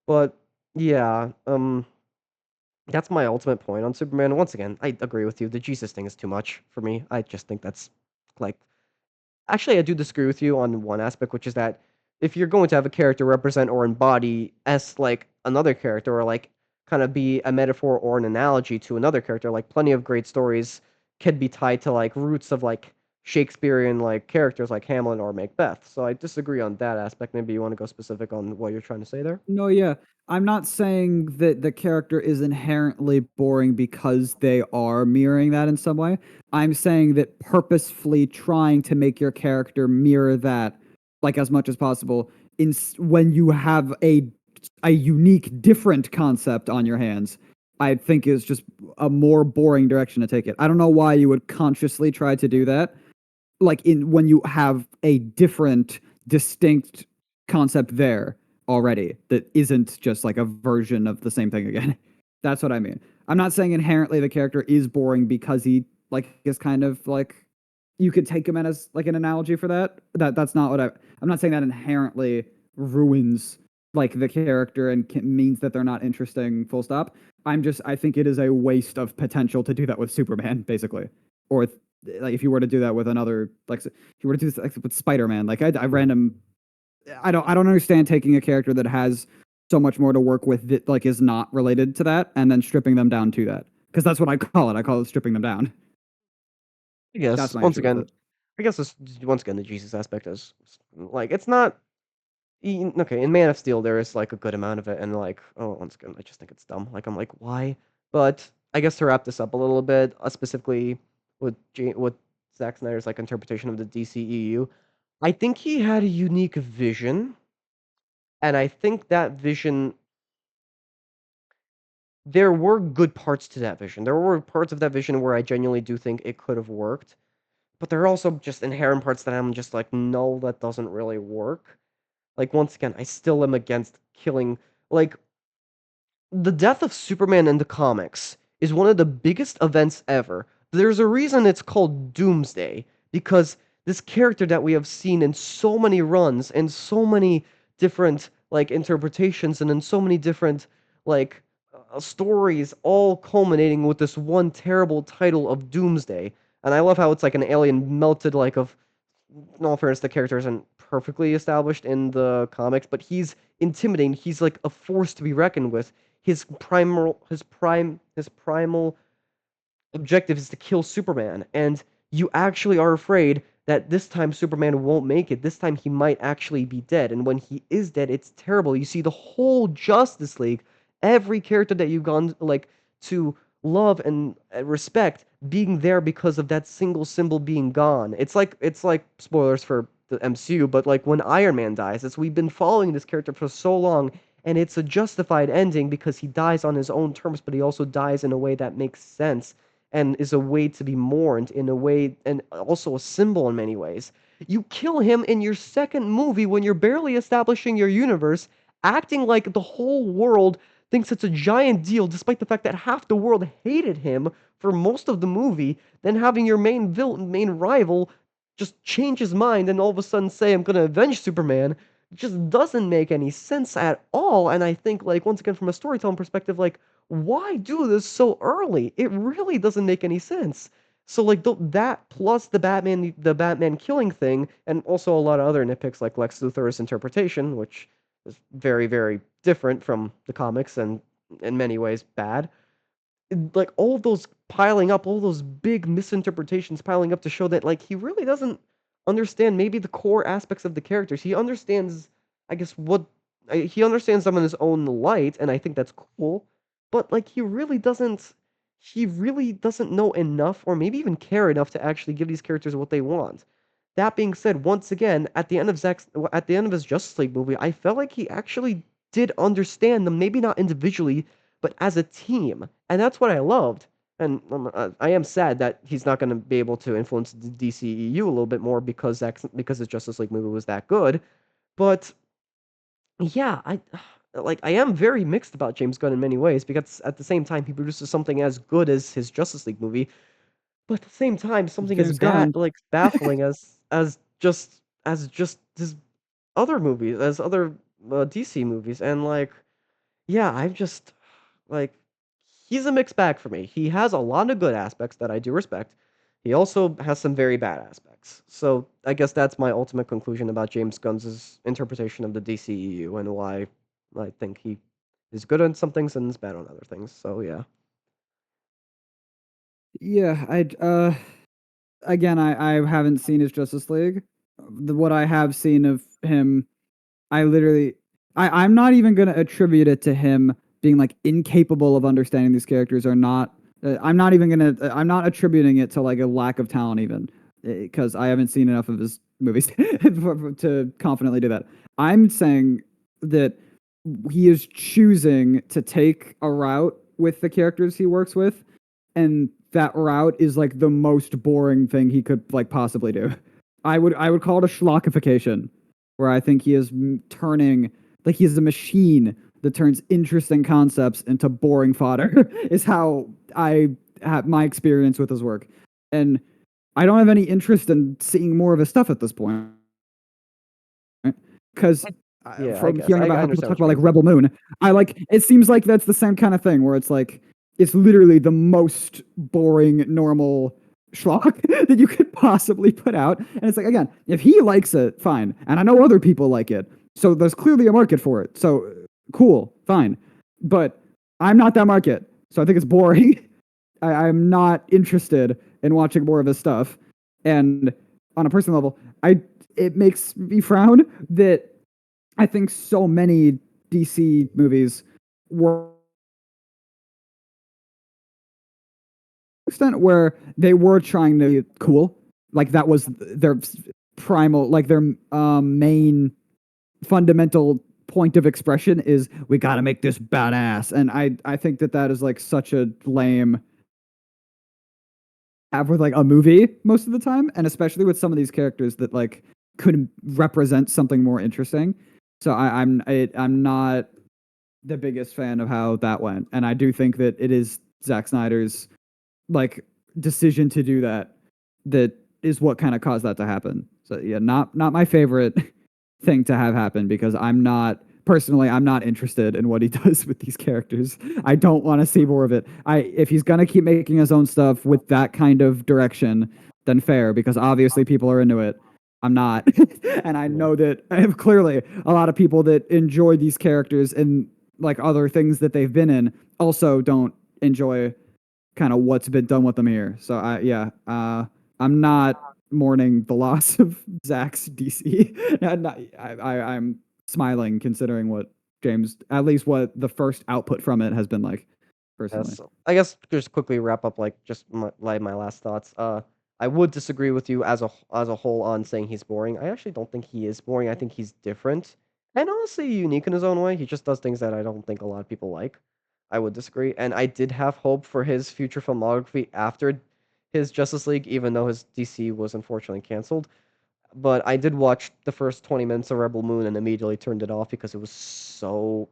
But yeah, that's my ultimate point on Superman. Once again, I agree with you. The Jesus thing is too much for me. I just think that's like actually, I do disagree with you on one aspect, which is that if you're going to have a character represent or embody as like another character, or like kind of be a metaphor or an analogy to another character, like plenty of great stories can be tied to like roots of like Shakespearean like characters like Hamlet or Macbeth. So I disagree on that aspect. Maybe you want to go specific on what you're trying to say there? No, yeah. I'm not saying that the character is inherently boring because they are mirroring that in some way. I'm saying that purposefully trying to make your character mirror that like as much as possible in when you have a a unique, different concept on your hands, I think is just a more boring direction to take it. I don't know why you would consciously try to do that. Like in when you have a different, distinct concept there already that isn't just like a version of the same thing again. That's what I mean. I'm not saying inherently the character is boring because he like is kind of like you could take him as like an analogy for that. That's not what I'm not saying that inherently ruins like the character and means that they're not interesting full stop. I think it is a waste of potential to do that with Superman basically, or like if you were to do that with another like if you were to do this like, with Spider-Man, like I random I don't understand taking a character that has so much more to work with that like is not related to that and then stripping them down to that, because that's what I call it. I call it stripping them down. I That's guess my once issue with again, it. I guess this once again the Jesus aspect is like it's not okay. In Man of Steel, there is like a good amount of it, and like oh, once again, I just think it's dumb. Like I'm like why? But I guess to wrap this up a little bit, specifically with Zack Snyder's like interpretation of the DCEU, I think he had a unique vision, and I think that vision there were good parts to that vision. There were parts of that vision where I genuinely do think it could have worked. But there are also just inherent parts that I'm just like, no, that doesn't really work. Like once again, I still am against killing like the death of Superman in the comics is one of the biggest events ever. There's a reason it's called Doomsday because this character that we have seen in so many runs and so many different like interpretations and in so many different like stories all culminating with this one terrible title of Doomsday. And I love how it's like an alien melted like of in all fairness, the character isn't perfectly established in the comics, but he's intimidating. He's like a force to be reckoned with. His primal objective is to kill Superman, and you actually are afraid that this time Superman won't make it. This time he might actually be dead, and when he is dead, it's terrible. You see the whole Justice League, every character that you've gone like to love and respect being there because of that single symbol being gone. It's like spoilers for the MCU, but like when Iron Man dies, it's we've been following this character for so long and it's a justified ending because he dies on his own terms, but he also dies in a way that makes sense and is a way to be mourned in a way and also a symbol in many ways. You kill him in your second movie when you're barely establishing your universe, acting like the whole world thinks it's a giant deal, despite the fact that half the world hated him for most of the movie, then having your main rival just change his mind and all of a sudden say, I'm gonna avenge Superman, just doesn't make any sense at all. And I think, like, once again, from a storytelling perspective, like, why do this so early? It really doesn't make any sense. So like that plus the Batman killing thing, and also a lot of other nitpicks like Lex Luthor's interpretation, which is very very different from the comics and in many ways bad. Like all of those piling up, all those big misinterpretations piling up to show that like he really doesn't understand maybe the core aspects of the characters. He understands, I guess, he understands them in his own light, and I think that's cool. But like he really doesn't know enough, or maybe even care enough to actually give these characters what they want. That being said, once again, at the end of his Justice League movie, I felt like he actually did understand them, maybe not individually, but as a team. And that's what I loved. And I am sad that he's not going to be able to influence the DCEU a little bit more because his Justice League movie was that good. But yeah, I am very mixed about James Gunn in many ways because at the same time he produces something as good as his Justice League movie, but at the same time something as James bad Gunn. like baffling as just his other movies, as other DC movies, and like yeah, I've just like he's a mixed bag for me. He has a lot of good aspects that I do respect. He also has some very bad aspects. So I guess that's my ultimate conclusion about James Gunn's interpretation of the DCEU and why I think he is good on some things and is bad on other things. So yeah. Yeah, again, I haven't seen his Justice League. What I have seen of him, I literally, I'm not even gonna attribute it to him being like incapable of understanding these characters or not. I'm not even gonna. I'm not attributing it to like a lack of talent even, because I haven't seen enough of his movies to confidently do that. I'm saying that he is choosing to take a route with the characters he works with, and that route is like the most boring thing he could like possibly do. I would call it a schlockification, where I think he is turning like he's a machine that turns interesting concepts into boring fodder. Is how I have my experience with his work, and I don't have any interest in seeing more of his stuff at this point because Yeah, I from guess hearing about I how people understand talk what you about like mean. Rebel Moon, I like it seems like that's the same kind of thing where it's like it's literally the most boring normal schlock that you could possibly put out. And it's like again, if he likes it, fine. And I know other people like it. So there's clearly a market for it. So cool, fine. But I'm not that market. So I think it's boring. I'm not interested in watching more of his stuff. And on a personal level, I it makes me frown that I think so many DC movies were extent where they were trying to be cool, like that was their primal, like their main fundamental point of expression is we got to make this badass, and I think that that is like such a lame have with like a movie most of the time, and especially with some of these characters that like could represent something more interesting. So I'm not the biggest fan of how that went, and I do think that it is Zack Snyder's like decision to do that that is what kind of caused that to happen. So yeah, not my favorite thing to have happen because I'm not personally I'm not interested in what he does with these characters. I don't want to see more of it. I if he's gonna keep making his own stuff with that kind of direction, then fair because obviously people are into it. I'm not, and I Yeah. know that I have clearly a lot of people that enjoy these characters and like other things that they've been in also don't enjoy kind of what's been done with them here. So I'm not mourning the loss of Zach's DC. I'm smiling considering what James, at least what the first output from it has been like, personally. Yes. I guess just quickly wrap up like just my last thoughts. I would disagree with you as a whole on saying he's boring. I actually don't think he is boring. I think he's different and honestly unique in his own way. He just does things that I don't think a lot of people like. I would disagree, and I did have hope for his future filmography after his Justice League, even though his DC was unfortunately canceled. But I did watch the first 20 minutes of Rebel Moon and immediately turned it off because it was so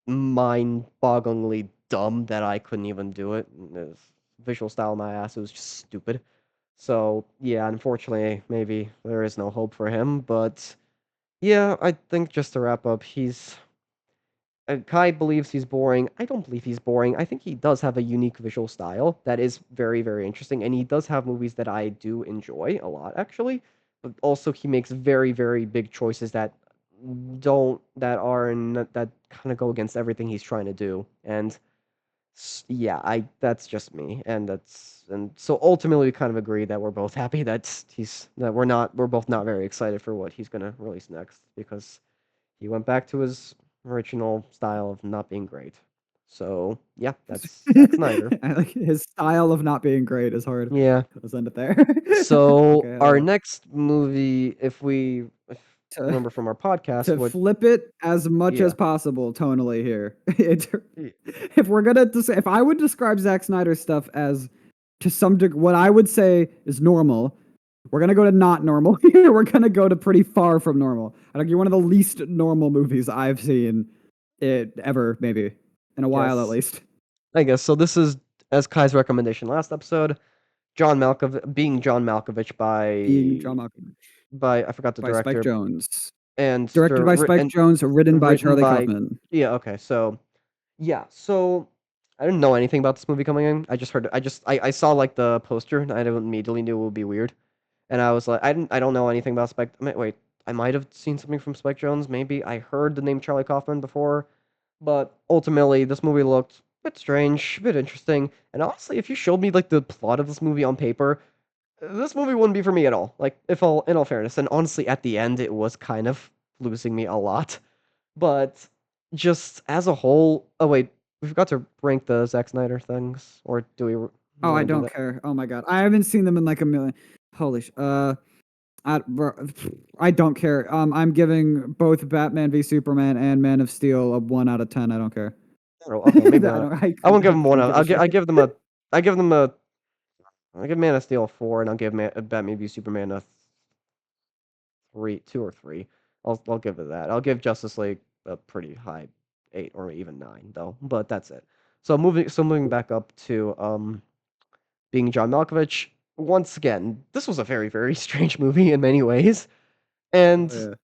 mind-bogglingly dumb that I couldn't even do it. The visual style of my ass, it was just stupid. So, yeah, unfortunately, maybe there is no hope for him, but yeah, I think just to wrap up, he's Kai believes he's boring. I don't believe he's boring. I think he does have a unique visual style that is very, very interesting, and he does have movies that I do enjoy a lot, actually. But also, he makes very, very big choices that that kind of go against everything he's trying to do. And yeah, I that's just me, and so ultimately we kind of agree that we're both happy that we're both not very excited for what he's gonna release next because he went back to his original style of not being great. So, yeah, that's Zack Snyder. I like his style of not being great is hard. Yeah. Let's end it there. So, Okay, our next movie, if to remember from our podcast, to would flip it as much as yeah. possible tonally here. Y- If we're gonna, if I would describe Zack Snyder's stuff as to some degree, what I would say is normal. We're gonna go to not normal here. We're gonna go to pretty far from normal. I think you're one of the least normal movies I've seen it ever, maybe in a while at Yes. least. I guess so. This is as Kai's recommendation last episode. John Malkovich Being John Malkovich by I forgot the by Spike director Jones, and directed by Spike and Jones, written by written Charlie by Kaufman. yeah. Okay, so yeah, so I didn't know anything about this movie coming in. I just heard I saw like the poster and I immediately knew it would be weird. And I was like I don't know anything about Spike. Wait, I might have seen something from Spike Jones. Maybe I heard the name Charlie Kaufman before, but ultimately this movie looked a bit strange, a bit interesting. And honestly, if you showed me like the plot of this movie on paper, this movie wouldn't be for me at all. Like if all in all fairness, and honestly at the end it was kind of losing me a lot. But just as a whole, oh wait, we forgot to rank the Zack Snyder things, or do we Oh, want I to do don't that? care. Oh my god, I haven't seen them in like a million. Holy sh. Bro, I don't care. I'm giving both Batman v Superman and Man of Steel a 1 out of 10. I don't care. Okay, maybe I not. don't. I won't give them one Couldn't out. give a shit. I give them a. I give them a. I give Man of Steel a 4, and I'll give Batman v Superman a 3, 2 or 3. I'll give it that. I'll give Justice League a pretty high 8 or even 9 though. But that's it. So moving back up to being John Malkovich. Once again, this was a very very strange movie in many ways. Oh And yeah.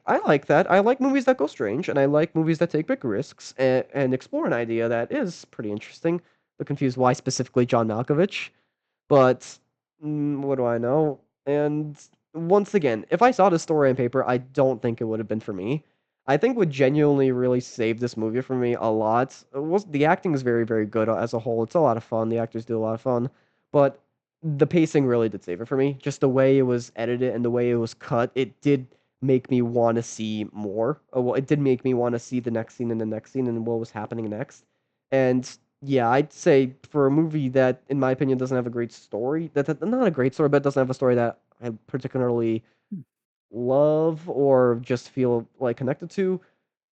I like that. I like movies that go strange, and I like movies that take big risks and explore an idea that is pretty interesting. But confused why specifically John Malkovich. But what do I know? And once again, if I saw this story on paper, I don't think it would have been for me. I think what genuinely really saved this movie for me a lot was the acting is very, very good as a whole. It's a lot of fun. The actors do a lot of fun, but the pacing really did save it for me. Just the way it was edited and the way it was cut, it did make me want to see more. Well, it did make me want to see the next scene and the next scene and what was happening next. And yeah, I'd say for a movie that, in my opinion, doesn't have a great story, that not a great story, but doesn't have a story that I particularly love or just feel like connected to.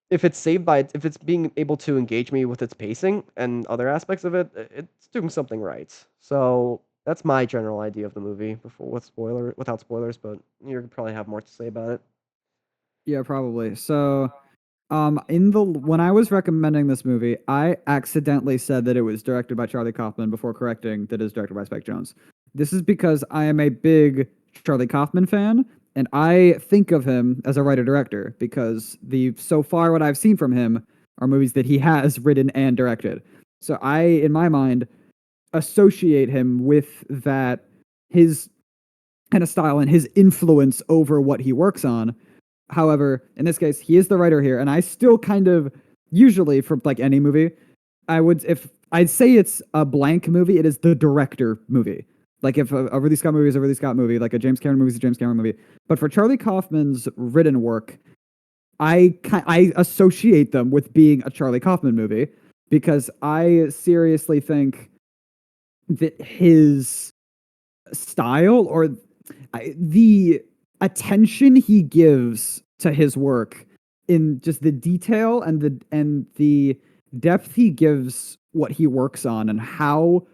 If it's being able to engage me with its pacing and other aspects of it, it's doing something right. So that's my general idea of the movie without spoilers, but you probably have more to say about it. Yeah, probably. So, in the when I was recommending this movie, I accidentally said that it was directed by Charlie Kaufman before correcting that it is directed by Spike Jonze. This is because I am a big Charlie Kaufman fan, and I think of him as a writer director because the so far what I've seen from him are movies that he has written and directed. So I, in my mind, associate him with that his kind of style and his influence over what he works on. However, in this case, he is the writer here, and I still kind of usually for like any movie, I would if I'd say it's a blank movie, it is the director movie. Like if a Ridley Scott movie is a Ridley Scott movie, like a James Cameron movie is a James Cameron movie. But for Charlie Kaufman's written work, I associate them with being a Charlie Kaufman movie because I seriously think that his style or the attention he gives to his work in just the detail and the depth he gives what he works on and how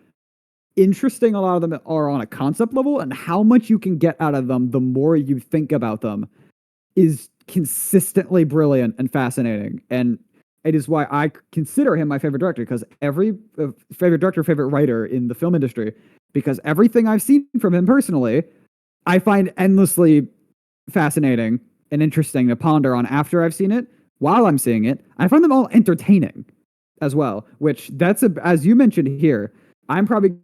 interesting a lot of them are on a concept level and how much you can get out of them the more you think about them is consistently brilliant and fascinating. And it is why I consider him my favorite director because every favorite director, favorite writer in the film industry, because everything I've seen from him personally, I find endlessly fascinating and interesting to ponder on after I've seen it. While I'm seeing it, I find them all entertaining as well, which as you mentioned here, I'm probably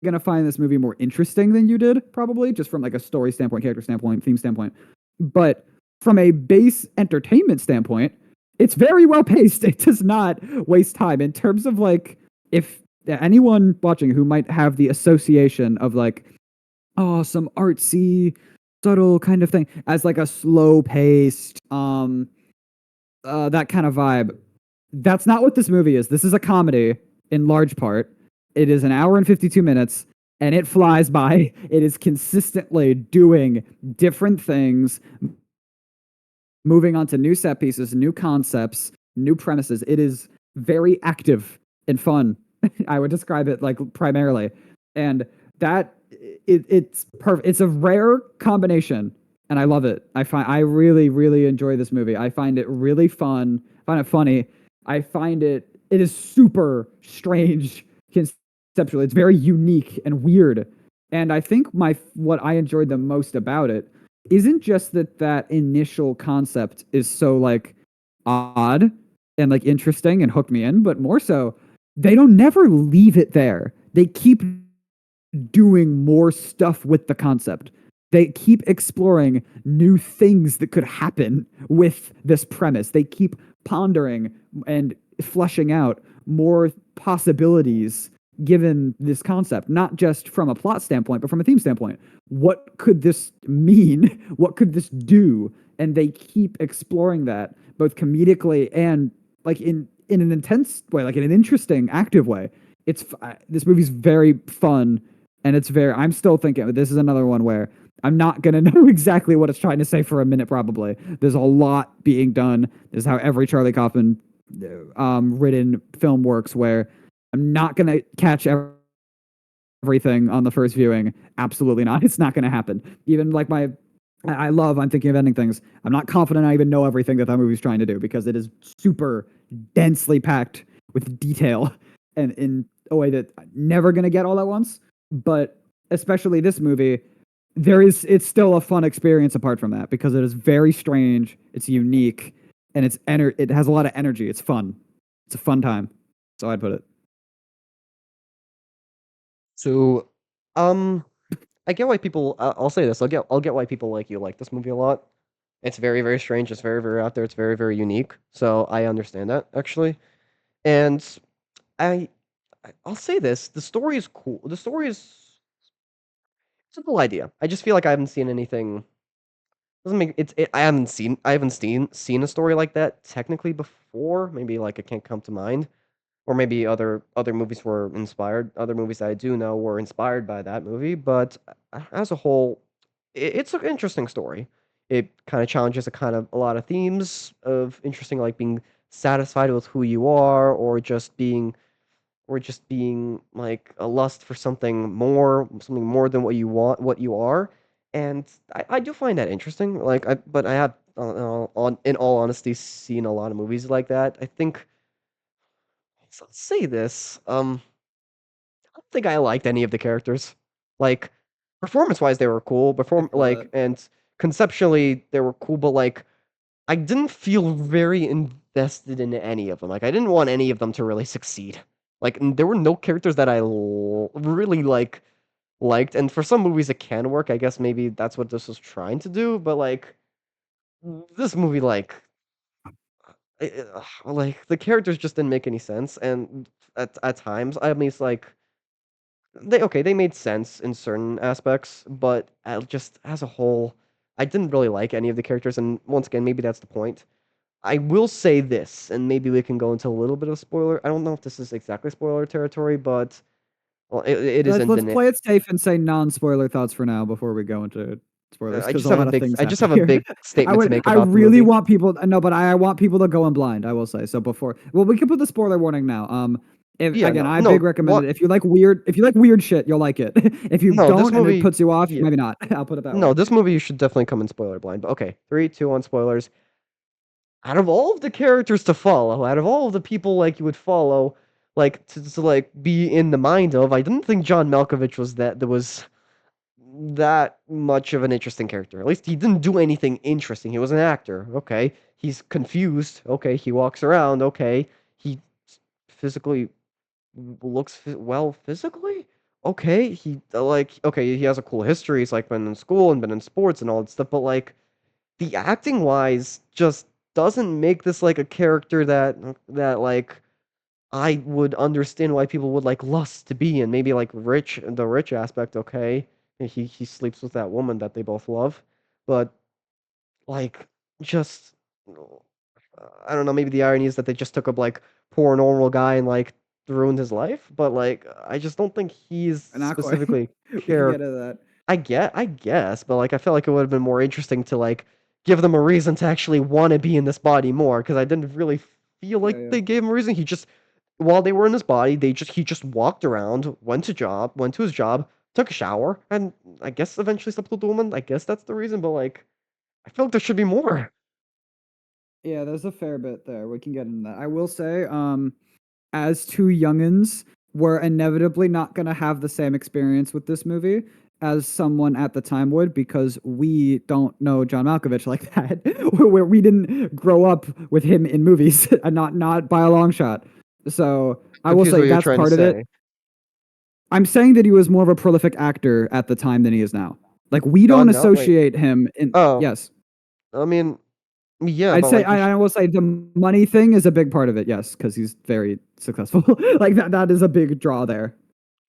going to find this movie more interesting than you did, probably, just from like a story standpoint, character standpoint, theme standpoint. But from a base entertainment standpoint, it's very well paced. It does not waste time in terms of like if anyone watching who might have the association of like, oh, some artsy, subtle kind of thing as like a slow paced, that kind of vibe. That's not what this movie is. This is a comedy in large part. It is an hour and 52 minutes and it flies by. It is consistently doing different things, moving on to new set pieces, new concepts, new premises. It is very active and fun. I would describe it like primarily. And that it's perfect. It's a rare combination and I love it. I really really enjoy this movie. I find it really fun. I find it funny. I find it is super strange conceptually. It's very unique and weird. And I think my what I enjoyed the most about it isn't just that initial concept is so like odd and like interesting and hooked me in, but more so they don't never leave it there. They keep doing more stuff with the concept. They keep exploring new things that could happen with this premise. They keep pondering and fleshing out more possibilities given this concept, not just from a plot standpoint, but from a theme standpoint. What could this mean? What could this do? And they keep exploring that both comedically and like in an intense way, like in an interesting, active way. It's this movie's very fun and it's very. I'm still thinking this is another one where I'm not gonna know exactly what it's trying to say for a minute. Probably there's a lot being done. This is how every Charlie Kaufman written film works, where I'm not gonna catch everything on the first viewing. Absolutely not. It's not gonna happen. Even like I'm thinking of ending things. I'm not confident I even know everything that movie's trying to do because it is super densely packed with detail and in a way that I'm never going to get all at once. But especially this movie, it's still a fun experience apart from that because it is very strange, it's unique, and it has a lot of energy. It's fun. It's a fun time. So I'd put it. So, I get why people. I'll say this. I'll get why people like you like this movie a lot. It's very very strange. It's very very out there. It's very very unique. So I understand that actually. And I I'll say this. The story is cool. The story is it's a cool idea. I just feel like I haven't seen anything. Doesn't make I haven't seen a story like that technically before. Maybe like it can't come to mind. Or maybe other movies were inspired. Other movies that I do know were inspired by that movie, but as a whole, it's an interesting story. It kind of challenges a lot of themes of interesting, like being satisfied with who you are, or just being like a lust for something more than what you want, what you are. And I do find that interesting. But I have, in all honesty, seen a lot of movies like that. I think let's say this. I don't think I liked any of the characters. Like, performance-wise, they were cool. I feel that. And conceptually, they were cool. But like, I didn't feel very invested in any of them. Like, I didn't want any of them to really succeed. Like, there were no characters that really liked. And for some movies, it can work. I guess maybe that's what this was trying to do. But like, this movie, like the characters just didn't make any sense. And at times, I mean, it's like they made sense in certain aspects, but just as a whole, I didn't really like any of the characters. And once again, maybe that's the point. I will say this, and maybe we can go into a little bit of spoiler. I don't know if this is exactly spoiler territory, but well, it isn't. Let's And play it safe and say non-spoiler thoughts for now before we go into spoilers because a lot of things I just happen have a here. big statement to make I about the really movie. want people no, but I want people to go in blind. I will say so before. Well, we can put the spoiler warning now. If Yeah, again, no, I big no, recommend what? it. If you like weird shit, you'll like it. If you No, this don't and it movie. puts you off, Yeah, maybe not. I'll put it that no, way. this movie you should definitely come in spoiler blind. But okay, 3, 2, 1, spoilers. Out of all of the characters to follow, out of all of the people like you would follow, like to like be in the mind of, I didn't think John Malkovich was that much of an interesting character. At least he didn't do anything interesting. He was an actor. Okay, he's confused. Okay, he walks around. Okay, he physically looks well physically. Okay, he has a cool history. He's like been in school and been in sports and all that stuff. But like the acting wise just doesn't make this like a character that like I would understand why people would like lust to be in. Maybe like the rich aspect, okay. He sleeps with that woman that they both love. But like just I don't know, maybe the irony is that they just took a like poor normal guy and like ruined his life, but like I just don't think he's Not quite. specifically We can care get into that. I guess, but like I felt like it would have been more interesting to like give them a reason to actually want to be in this body more because I didn't really feel Yeah, like yeah. they gave him a reason. He just while they were in his body, he just walked around, went to his job, took a shower, and I guess eventually slept with the woman. I guess that's the reason, but like I feel like there should be more. Yeah, there's a fair bit there. We can get into that. I will say, as two youngins, we're inevitably not going to have the same experience with this movie as someone at the time would because we don't know John Malkovich like that. Where we didn't grow up with him in movies, not by a long shot. So I will Confused say what you're that's trying to part of it. say. I'm saying that he was more of a prolific actor at the time than he is now. Like we don't John Mel wait. associate him in Oh, yes. I mean, yeah, I'd but say like I will say the money thing is a big part of it, yes, because he's very successful. Like that is a big draw there.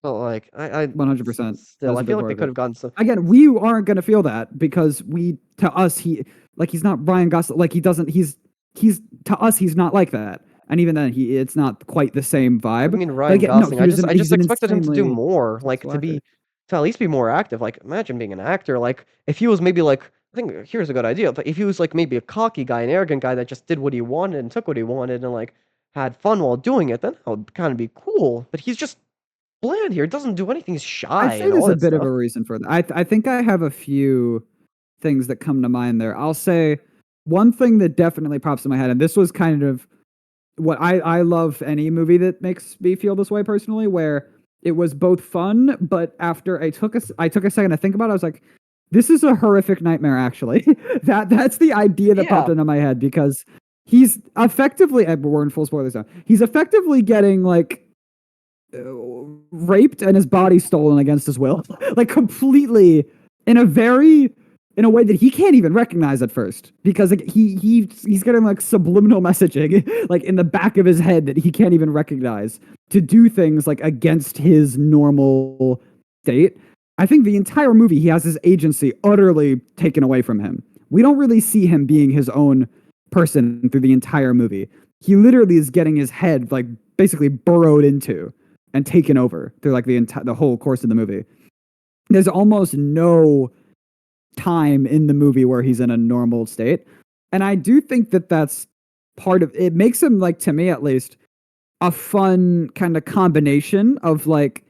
but like I 100%. still That's I a feel big like part they of could it. have gotten some. Again, we aren't gonna feel that because to us he's not Brian Gosling. Like he doesn't he's to us he's not like that. And even then it's not quite the same What do vibe. you mean But Ryan again, no, Gosling? he was I he's just an expected him to do insanely more, like successful to be actor. to at least be more active. Like, imagine being an actor. Like, if he was maybe like, I think here's a good idea. But if he was like maybe a cocky guy, an arrogant guy that just did what he wanted and took what he wanted and like had fun while doing it, then that would kind of be cool. But he's just bland here. He doesn't do anything. He's shy I'd say and all there's a that bit of stuff. a reason for that. I think I have a few things that come to mind there. I'll say one thing that definitely pops in my head, and this was kind of what I love any movie that makes me feel this way personally, where it was both fun, but after I took a second to think about it, I was like, this is a horrific nightmare. Actually, that's the idea that popped Yeah, into my head because he's effectively, we're in full spoilers now. He's effectively getting like raped and his body stolen against his will, like completely in a very in a way that he can't even recognize at first because like, he's getting like subliminal messaging like in the back of his head that he can't even recognize to do things like against his normal state. I think the entire movie he has his agency utterly taken away from him. We don't really see him being his own person through the entire movie. He literally is getting his head like basically burrowed into and taken over through like the whole course of the movie. There's almost no time in the movie where he's in a normal state, and I do think that that's part of it. Makes him like to me at least a fun kind of combination of like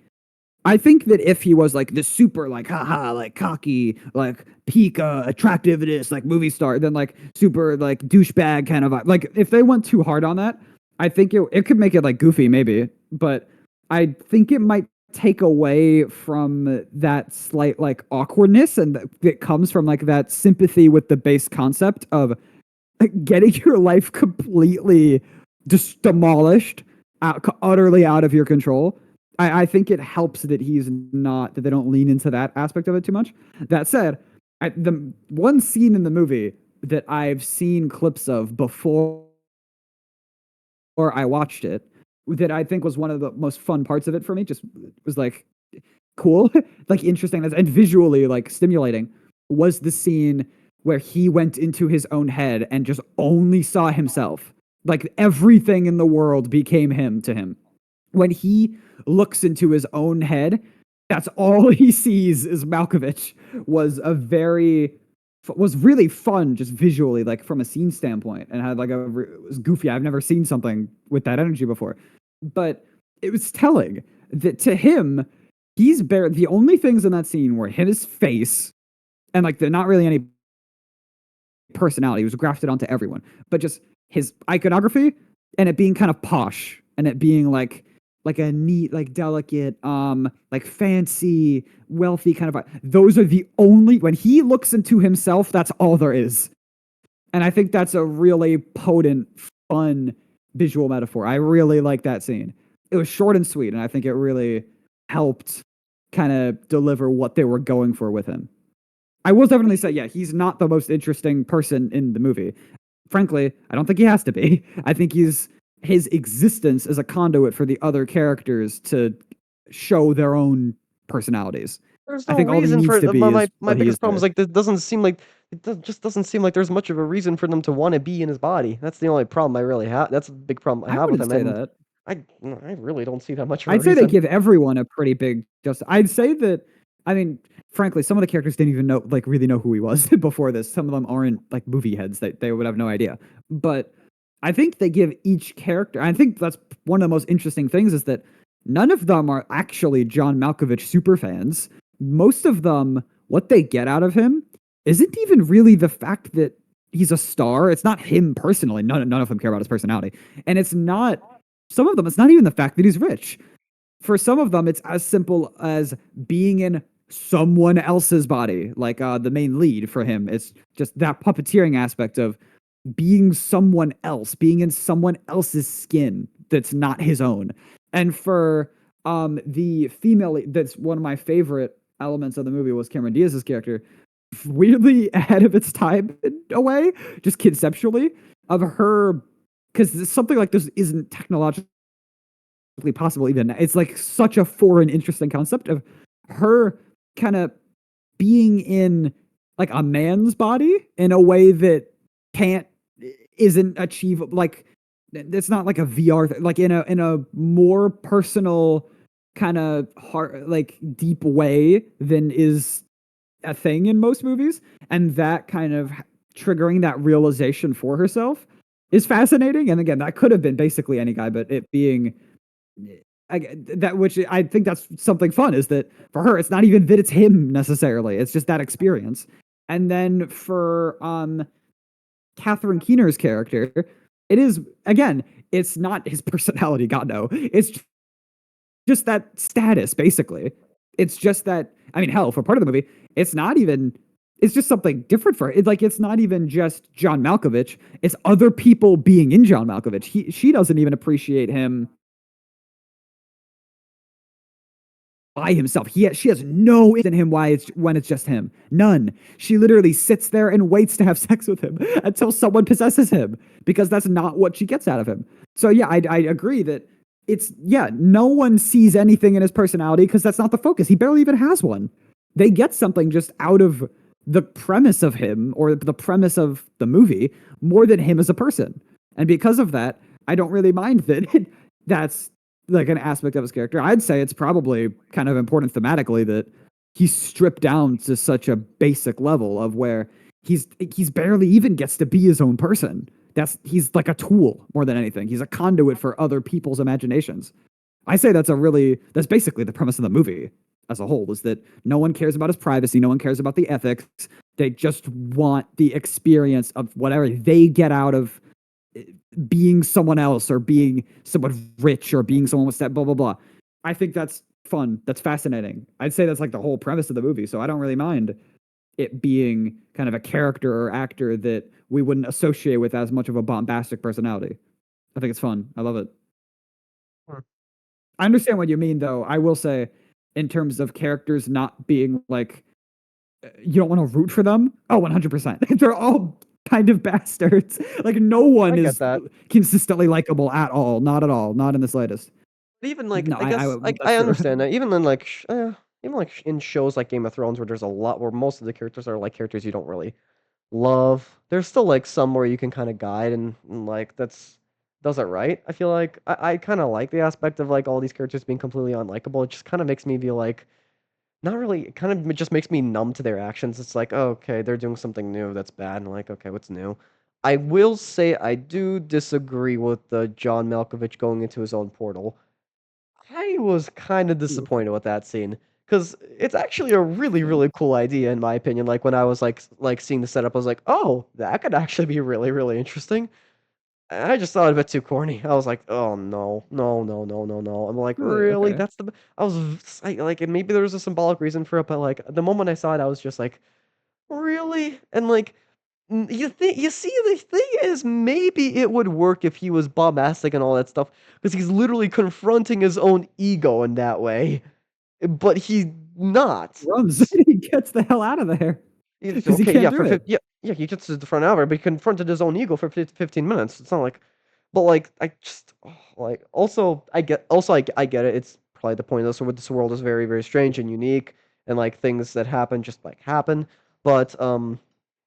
I think that if he was like the super like haha like cocky like peak attractiveness like movie star, then like super like douchebag kind of vibe. Like if they went too hard on that, I think it could make it like goofy maybe, but I think it might take away from that slight like awkwardness and that comes from like that sympathy with the base concept of getting your life completely just demolished, utterly out of your control. I think it helps that he's not that they don't lean into that aspect of it too much. That said, the one scene in the movie that I've seen clips of before I watched it that I think was one of the most fun parts of it for me. Just was like cool, like interesting, and visually like stimulating. Was the scene where he went into his own head and just only saw himself. Like everything in the world became him to him. When he looks into his own head, that's all he sees is Malkovich. Was really fun just visually, like from a scene standpoint, and had like it was goofy. I've never seen something with that energy before, but it was telling that to him, the only things in that scene were his face and like they're not really any personality. It was grafted onto everyone, but just his iconography and it being kind of posh and it being like a neat, like delicate, like fancy, wealthy kind of. Those are the only when he looks into himself. That's all there is, and I think that's a really potent, fun visual metaphor. I really like that scene. It was short and sweet, and I think it really helped kind of deliver what they were going for with him. I will definitely say, yeah, he's not the most interesting person in the movie. Frankly, I don't think he has to be. I think his existence as a conduit for the other characters to show their own personalities. there's I no think all he reason needs for to the, be my is my what he biggest is problem is there. like this doesn't seem like just doesn't seem like there's much of a reason for them to want to be in his body. That's the only problem I really have. That's a big problem I I have with wouldn't him, say and that. I really don't see that much of a I'd say they reason. give everyone a pretty big justice. I'd say that. I mean, frankly, some of the characters didn't even know, like, really know who he was before this. Some of them aren't like movie heads; they would have no idea. But I think they give each character. I think that's one of the most interesting things is that none of them are actually John Malkovich super fans. Most of them, what they get out of him isn't even really the fact that he's a star. It's not him personally. None of them care about his personality, and it's not. Some of them, it's not even the fact that he's rich. For some of them, it's as simple as being in someone else's body, like the main lead for him. It's just that puppeteering aspect of being someone else, being in someone else's skin that's not his own. And for the female, that's one of my favorite elements of the movie was Cameron Diaz's character, weirdly ahead of its time in a way, just conceptually of her, because something like this isn't technologically possible even. It's like such a foreign, interesting concept of her kind of being in like a man's body in a way that can't isn't achievable. Like it's not like a VR like in a more personal. kind of hard, like deep way than is a thing in most movies, and that kind of triggering that realization for herself is fascinating. And again, that could have been basically any guy, but it being that, which I think that's something fun, is that for her, it's not even that it's him necessarily; it's just that experience. And then for Catherine Keener's character, it is again, it's not his personality. God no, it's just that status, basically. It's just that, I mean, hell, for part of the movie, it's not even, it's just something different for it. Like, it's not even just John Malkovich, it's other people being in John Malkovich. She doesn't even appreciate him by himself. She has no in him why it's when it's just him. None. She literally sits there and waits to have sex with him until someone possesses him, because that's not what she gets out of him. So yeah, I agree that it's, yeah, no one sees anything in his personality because that's not the focus. He barely even has one. They get something just out of the premise of him, or the premise of the movie, more than him as a person. And because of that, I don't really mind that that's like an aspect of his character. I'd say it's probably kind of important thematically that he's stripped down to such a basic level of where he's barely even gets to be his own person. He's like a tool more than anything. He's a conduit for other people's imaginations. I say that's basically the premise of the movie as a whole, is that no one cares about his privacy, no one cares about the ethics. They just want the experience of whatever they get out of being someone else, or being someone rich, or being someone with that blah blah blah. I think that's fun. That's fascinating. I'd say that's like the whole premise of the movie. So I don't really mind it being kind of a character or actor that we wouldn't associate with as much of a bombastic personality. I think it's fun. I love it. Hmm. I understand what you mean, though. I will say, in terms of characters not being like, you don't want to root for them. Oh, 100%. They're all kind of bastards. Like, no I one get is that. consistently likable at all. Not at all. Not in the slightest. But even like No, I guess like that's I true. understand that even in like even like in shows like Game of Thrones where there's a lot where most of the characters are like characters you don't really love. There's still like some where you can kind of guide and like that's does it right. I feel like I kind of like the aspect of like all these characters being completely unlikable. It just kind of makes me feel like not really. It kind of just makes me numb to their actions. It's like, oh, okay, they're doing something new that's bad, and like, okay, what's new? I will say I do disagree with the John Malkovich going into his own portal. I was kind of disappointed with that scene because it's actually a really, really cool idea in my opinion. Like when I was like seeing the setup, I was like, oh, that could actually be really, really interesting. I just thought it a bit too corny. I was like, "Oh no, no, no, no, no, no." I'm like, Really? "Really? Okay. That's the?" Like, and maybe there was a symbolic reason for it, but like the moment I saw it, I was just like, "Really?" And like, you see, the thing is, maybe it would work if he was bombastic and all that stuff, because he's literally confronting his own ego in that way, but he's not. Runs. He gets the hell out of there It's because he okay, can't yeah, do it. yeah, he gets to the front hour, but he confronted his own ego for 15 minutes. It's not like, but like, I just like also I get it. It's probably the point of this world is very, very strange and unique, and like things that happen just like happen. But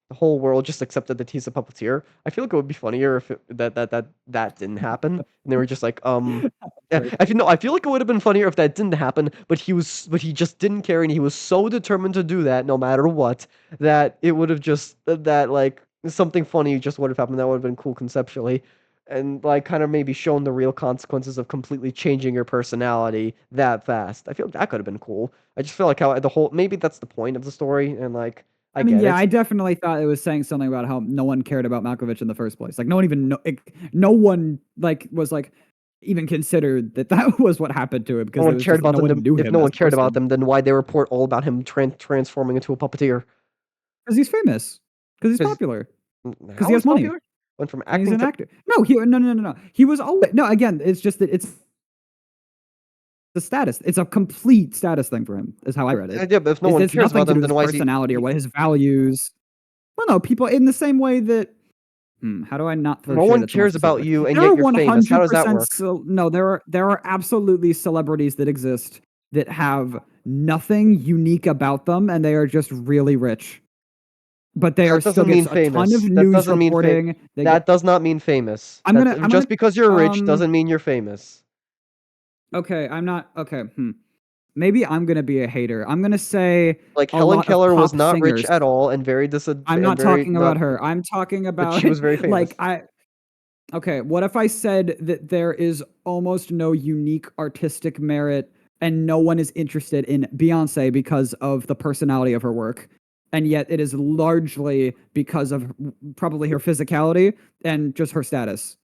the whole world just accepted that he's a puppeteer. I feel like it would be funnier if that didn't happen, and they were just like, yeah, Great. I feel like it would have been funnier if that didn't happen, but he just didn't care, and he was so determined to do that no matter what, that it would have just that like something funny just would have happened. That would have been cool conceptually, and like kind of maybe shown the real consequences of completely changing your personality that fast. I feel like that could have been cool. I just feel like how the whole maybe that's the point of the story, and like I I mean, get yeah, it. I definitely thought it was saying something about how no one cared about Malkovich in the first place. Like, no one even no one like was like even considered that that was what happened to him, No because it one was cared just about no them. one knew If him no as one a cared about person them, then why they report all about him transforming into a puppeteer? because he's famous, because he's Because popular, because he how has is money, popular? Went from and he's acting an to actor. No. He was always no. Again, it's just that it's the status. It's a complete status thing for him, is how I read it. yeah, but if no one It's cares nothing about to do them, with then his why is he? personality or what his values. Well, no, people in the same way that. How do I not throw No shade one at someone cares about specific? you, and There yet are you're famous. How does that 100% work? no, there are absolutely celebrities that exist that have nothing unique about them, and they are just really rich. But they are That still doesn't mean gets a ton of famous. That news doesn't mean reporting. They get That does not mean famous. I'm gonna Just because you're rich um doesn't mean you're famous. Okay, I'm not okay. Maybe I'm gonna be a hater. I'm gonna say Like a Helen lot of Keller was pop not rich singers. at all and very I'm and not very talking about not, her. I'm talking but about she was very like famous. I okay, what if I said that there is almost no unique artistic merit and no one is interested in Beyonce because of the personality of her work? And yet it is largely because of probably her physicality and just her status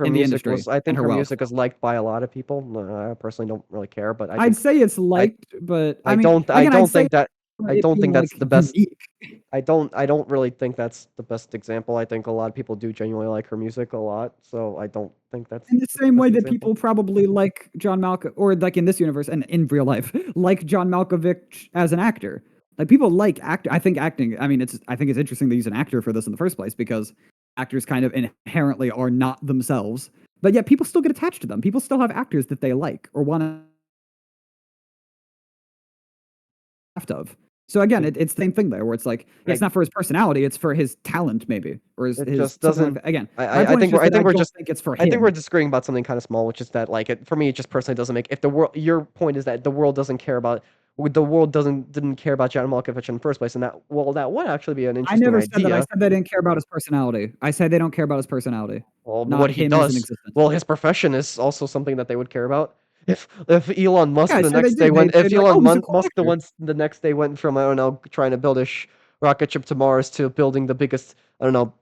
in the industry I and think her her wealth. music is liked by a lot of people. I personally don't really care, but I'd say it's I liked, but I mean, I again, I'd don't say think that for I it don't being think that's like the best. unique I don't really think that's the best example. I think a lot of people do genuinely like her music a lot, so I don't think that's in the the same way best that example. people probably like John Malkovich, or like in this universe and in real life, like John Malkovich as an actor. Like people like actor. I think acting. I mean, I think it's interesting to use an actor for this in the first place because actors kind of inherently are not themselves, but yet people still get attached to them. People still have actors that they like or want to of. So again, It, it's the same thing there, where it's like it's I not for his personality, it's for his talent, maybe, or It his just something doesn't. like that. Again, my I point is think just that I don't just. think it's for I think we're him. disagreeing about something kind of small, which is that like for me, it just personally doesn't make. If the world, your point is that the world doesn't care about. The world didn't care about John Malkovich in the first place, and that would actually be an I interesting never said that. I idea. said they didn't care about his personality. I said they don't care about his personality, Well, not what he him as an does, existence. well, his profession is also something that they would care about. If Elon Yeah, Musk I the said they next day did. went, if They'd be like, "Oh, he's a cool Musk actor." the next day went from I don't know trying to build a rocket ship to Mars to building the biggest I don't know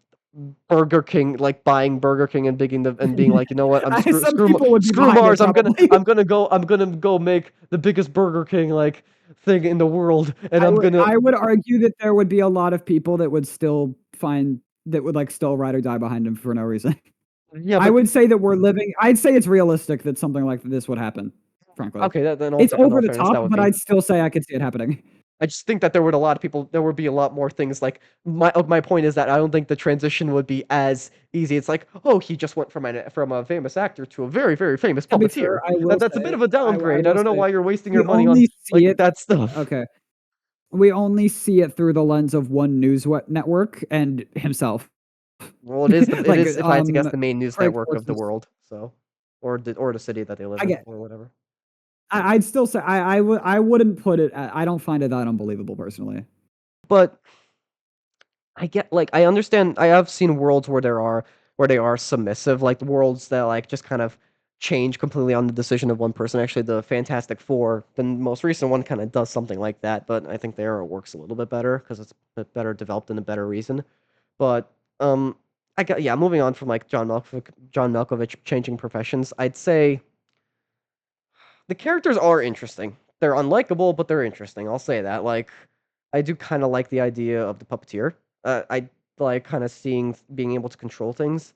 Burger King, like buying Burger King and being like, you know what, Some people would be screw behind it, Mars. probably. I'm gonna go make the biggest Burger King like thing in the world, and I'm gonna I would argue that there would be a lot of people that would still find that would like still ride or die behind him for no reason. yeah, I but would say that we're living. I'd say it's realistic that something like this would happen. Frankly, okay, that, it's in all over the fairness, top, that would but be. I'd still say I could see it happening. I just think that there would be a lot more things like my point is that I don't think the transition would be as easy. It's like, oh, he just went from a famous actor to a very famous To be puppeteer. fair, I will That's a bit say, of a I downgrade. I will don't know say, why you're wasting your we money on only see like it. that stuff. Okay, we only see it through the lens of one network and himself. Well, it Like, is if I had to guess the main news Craig network of the Forces. world. So, or the city that they live I in get. or whatever. I'd still say I wouldn't put it. I don't find it that unbelievable personally. But I get like I understand. I have seen worlds where they are submissive, like worlds that like just kind of change completely on the decision of one person. Actually, the Fantastic Four, the most recent one, kind of does something like that. But I think the Arrow works a little bit better because it's a bit better developed and a better reason. But I got yeah. Moving on from like John Malkovich changing professions, I'd say the characters are interesting. They're unlikable, but they're interesting. I'll say that. Like, I do kind of like the idea of the puppeteer. I like kind of seeing being able to control things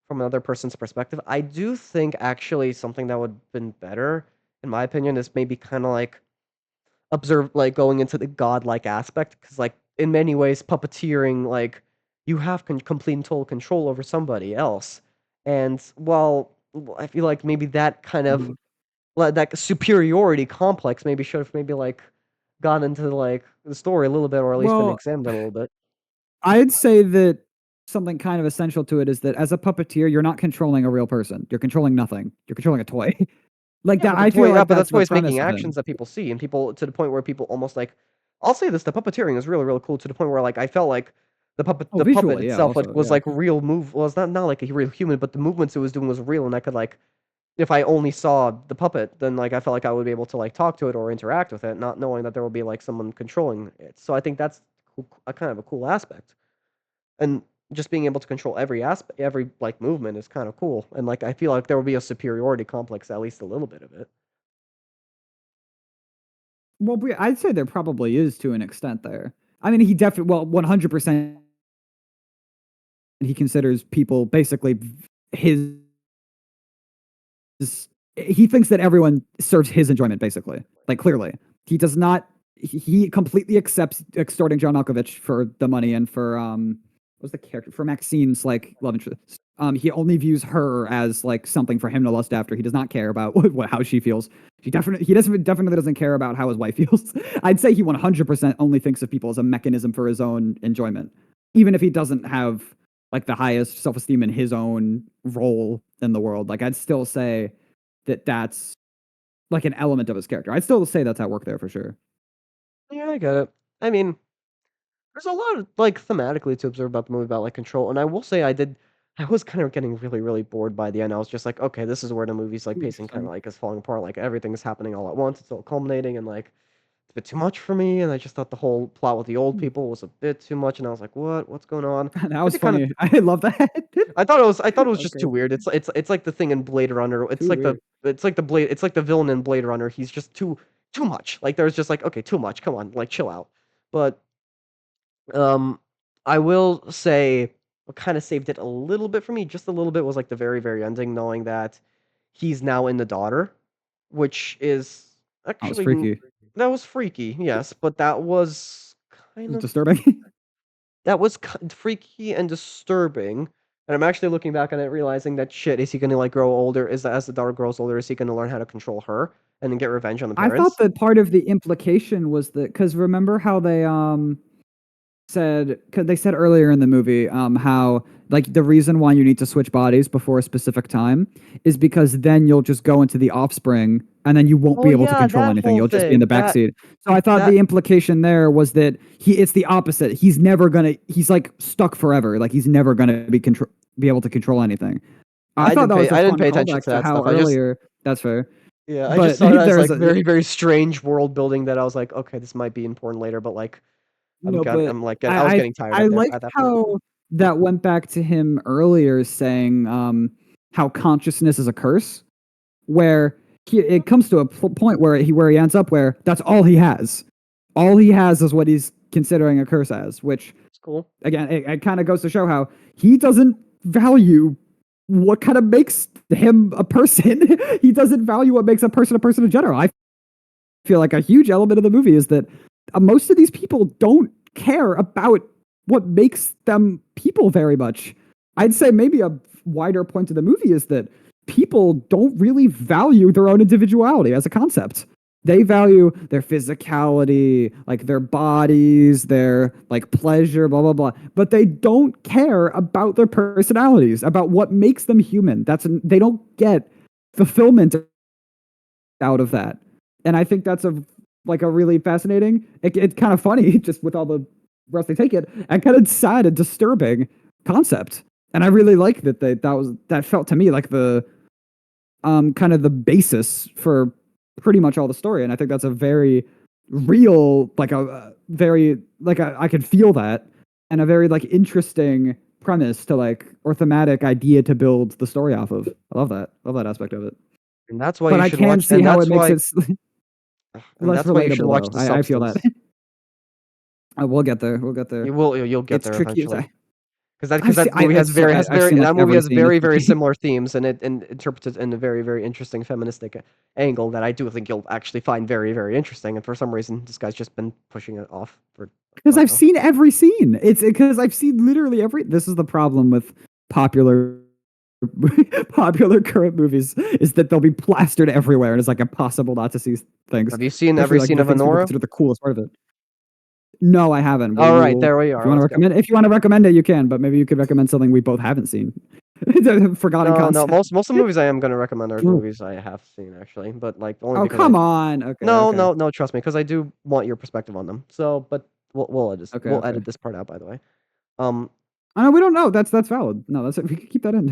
from another person's perspective. I do think actually something that would have been better, in my opinion, is maybe kind of like observe like going into the godlike aspect because like in many ways puppeteering like you have complete and total control over somebody else and while I feel like maybe that kind of Mhm. that superiority complex maybe should have maybe like gone into like the story a little bit or at least been Well, examined a little bit. I'd say that something kind of essential to it is that as a puppeteer, you're not controlling a real person. You're controlling nothing. You're controlling a toy. Like Yeah, that. but the I toy, feel yeah, like but that that's the toy is premise making of him. actions that people see, and people to the point where people almost like, I'll say this: the puppeteering is really cool to the point where like I felt like Oh, the puppet visually, yeah. itself like Also, was yeah. like real move was not like a real human, but the movements it was doing was real, and I could like if I only saw the puppet, then like I felt like I would be able to like talk to it or interact with it, not knowing that there will be like someone controlling it. So I think that's a kind of a cool aspect, and just being able to control every aspect, every like movement is kind of cool, and like I feel like there will be a superiority complex, at least a little bit of it. Well, I'd say there probably is to an extent there. I mean, he definitely, well, 100% he considers people basically his, he thinks that everyone serves his enjoyment, basically. Like, clearly. He does not, he completely accepts extorting John Malkovich for the money and for, what's the character? For Maxine's, like, love interest. He only views her as, like, something for him to lust after. He does not care about how she feels. Definitely doesn't care about how his wife feels. I'd say he 100% only thinks of people as a mechanism for his own enjoyment, even if he doesn't have like the highest self esteem in his own role in the world. Like I'd still say that that's like an element of his character. I'd still say that's at work there for sure. Yeah, I get it. I mean, there's a lot of like thematically to observe about the movie about like control, and I will say I was kind of getting really really bored by the end. I was just like, okay, this is where the movie's like Ooh, pacing kind interesting. of like is falling apart. Like everything is happening all at once. It's all culminating, and like it's a bit too much for me. And I just thought the whole plot with the old Hmm. people was a bit too much, and I was like, what's going on? That But was they kind of funny. I love that. I thought it was just Okay, too weird. It's like the thing in Blade Runner. too weird. It's like the villain in Blade Runner. He's just too much. Like there's just like okay, too much. Come on, like chill out. But I will say what kind of saved it a little bit for me, just a little bit, was like the very very ending, knowing that he's now in the daughter, which is That was actually freaky. It that was freaky, yes, but kind was of disturbing. freaky and disturbing. And I'm actually looking back on it, realizing that shit, is he gonna like grow older? Is that as the daughter grows older, is he gonna learn how to control her and then get revenge on the I thought parents? that part of the implication was that because remember how they said cause they said earlier in the movie how like the reason why you need to switch bodies before a specific time is because then you'll just go into the offspring and then you won't Oh be able to yeah, control that anything. whole You'll just be in thing. the backseat. So I thought That the implication there was that it's the opposite. He's like stuck forever. Like he's never gonna be able to control anything. I thought that was a I didn't fun pay attention callback to to that how stuff. I just earlier that's fair. Yeah, I just But saw it as there's like a very, very strange world building that I was like, okay, this might be important later, but like no, but I was I getting tired I liked at that point. how that went back to him earlier saying how consciousness is a curse, where it comes to a point where he ends up where that's all he has. All he has is what he's considering a curse as, which It's cool. again it kind of goes to show how he doesn't value what kind of makes him a person. He doesn't value what makes a person in general. I feel like a huge element of the movie is that most of these people don't care about what makes them people very much. I'd say maybe a wider point of the movie is that people don't really value their own individuality as a concept. They value their physicality, like their bodies, their like pleasure, blah blah blah. But they don't care about their personalities, about what makes them human. They don't get fulfillment out of that. And I think that's a really fascinating. It's kind of funny just with all the rest they take it, and kind of sad and disturbing concept. And I really like that felt to me like the kind of the basis for pretty much all the story. And I think that's a very real, like a very like I could feel that, and a very like interesting premise to like or thematic idea to build the story off of. I love that aspect of it. And that's why But you I should can watch see how it makes it and less that's why you should relatable, watch though. The I feel that. Substance. We'll get there. We'll get there. You'll get It's there tricky. eventually. Because that movie has I've seen like that movie every has scene. It's very very tricky similar themes, and it interprets it in a very very interesting feministic angle that I do think you'll actually find very very interesting. And for some reason, this guy's just been pushing it off for because I don't I've know. seen every scene. It's because I've seen literally every. This is the problem with popular popular current movies is that they'll be plastered everywhere, and it's like impossible not to see things, Have you seen especially every like scene the of things people Honora? consider the coolest part of it. No, I haven't. All right, there we If you are. want to Let's go. recommend, if you want to recommend it, you can. But maybe you could recommend something we both haven't seen. Forgotten No, concept. most of the movies I am gonna recommend are movies I have seen actually, but like only Oh, because I come on. Okay, okay. no, trust me, because I do want your perspective on them. So, but Okay, we'll okay. edit this part out, by the way. Um, No, we don't know. That's valid. No, that's we can keep that in.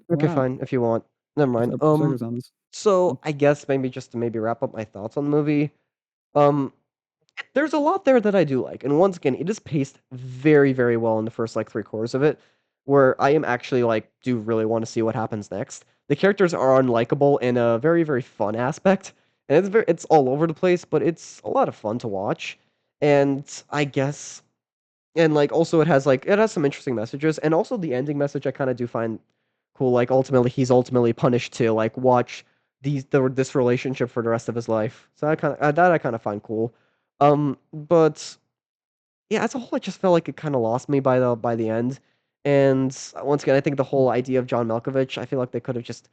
Why okay, not? fine, if you want. Never Just mind. our perspectives on this. So I guess maybe just to maybe wrap up my thoughts on the movie. Um, there's a lot there that I do like, and once again, it is paced very, very well in the first like 3/4 of it, where I am actually like do really want to see what happens next. The characters are unlikable in a very, very fun aspect, and it's all over the place, but it's a lot of fun to watch. And I guess and like also it has some interesting messages, and also the ending message I kind of do find cool. Like ultimately, he's ultimately punished to like watch this relationship for the rest of his life. So I kind of find cool. But yeah, as a whole, I just felt like it kind of lost me by the end. And once again, I think the whole idea of John Malkovich, I feel like they could have just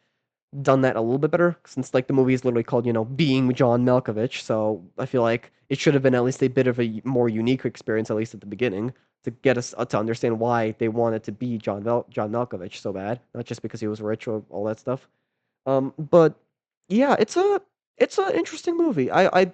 done that a little bit better since like the movie is literally called Being John Malkovich. So I feel like it should have been at least a bit of a more unique experience, at least at the beginning, to get us to understand why they wanted to be John Malkovich so bad, not just because he was rich or all that stuff. But yeah, It's an interesting movie. I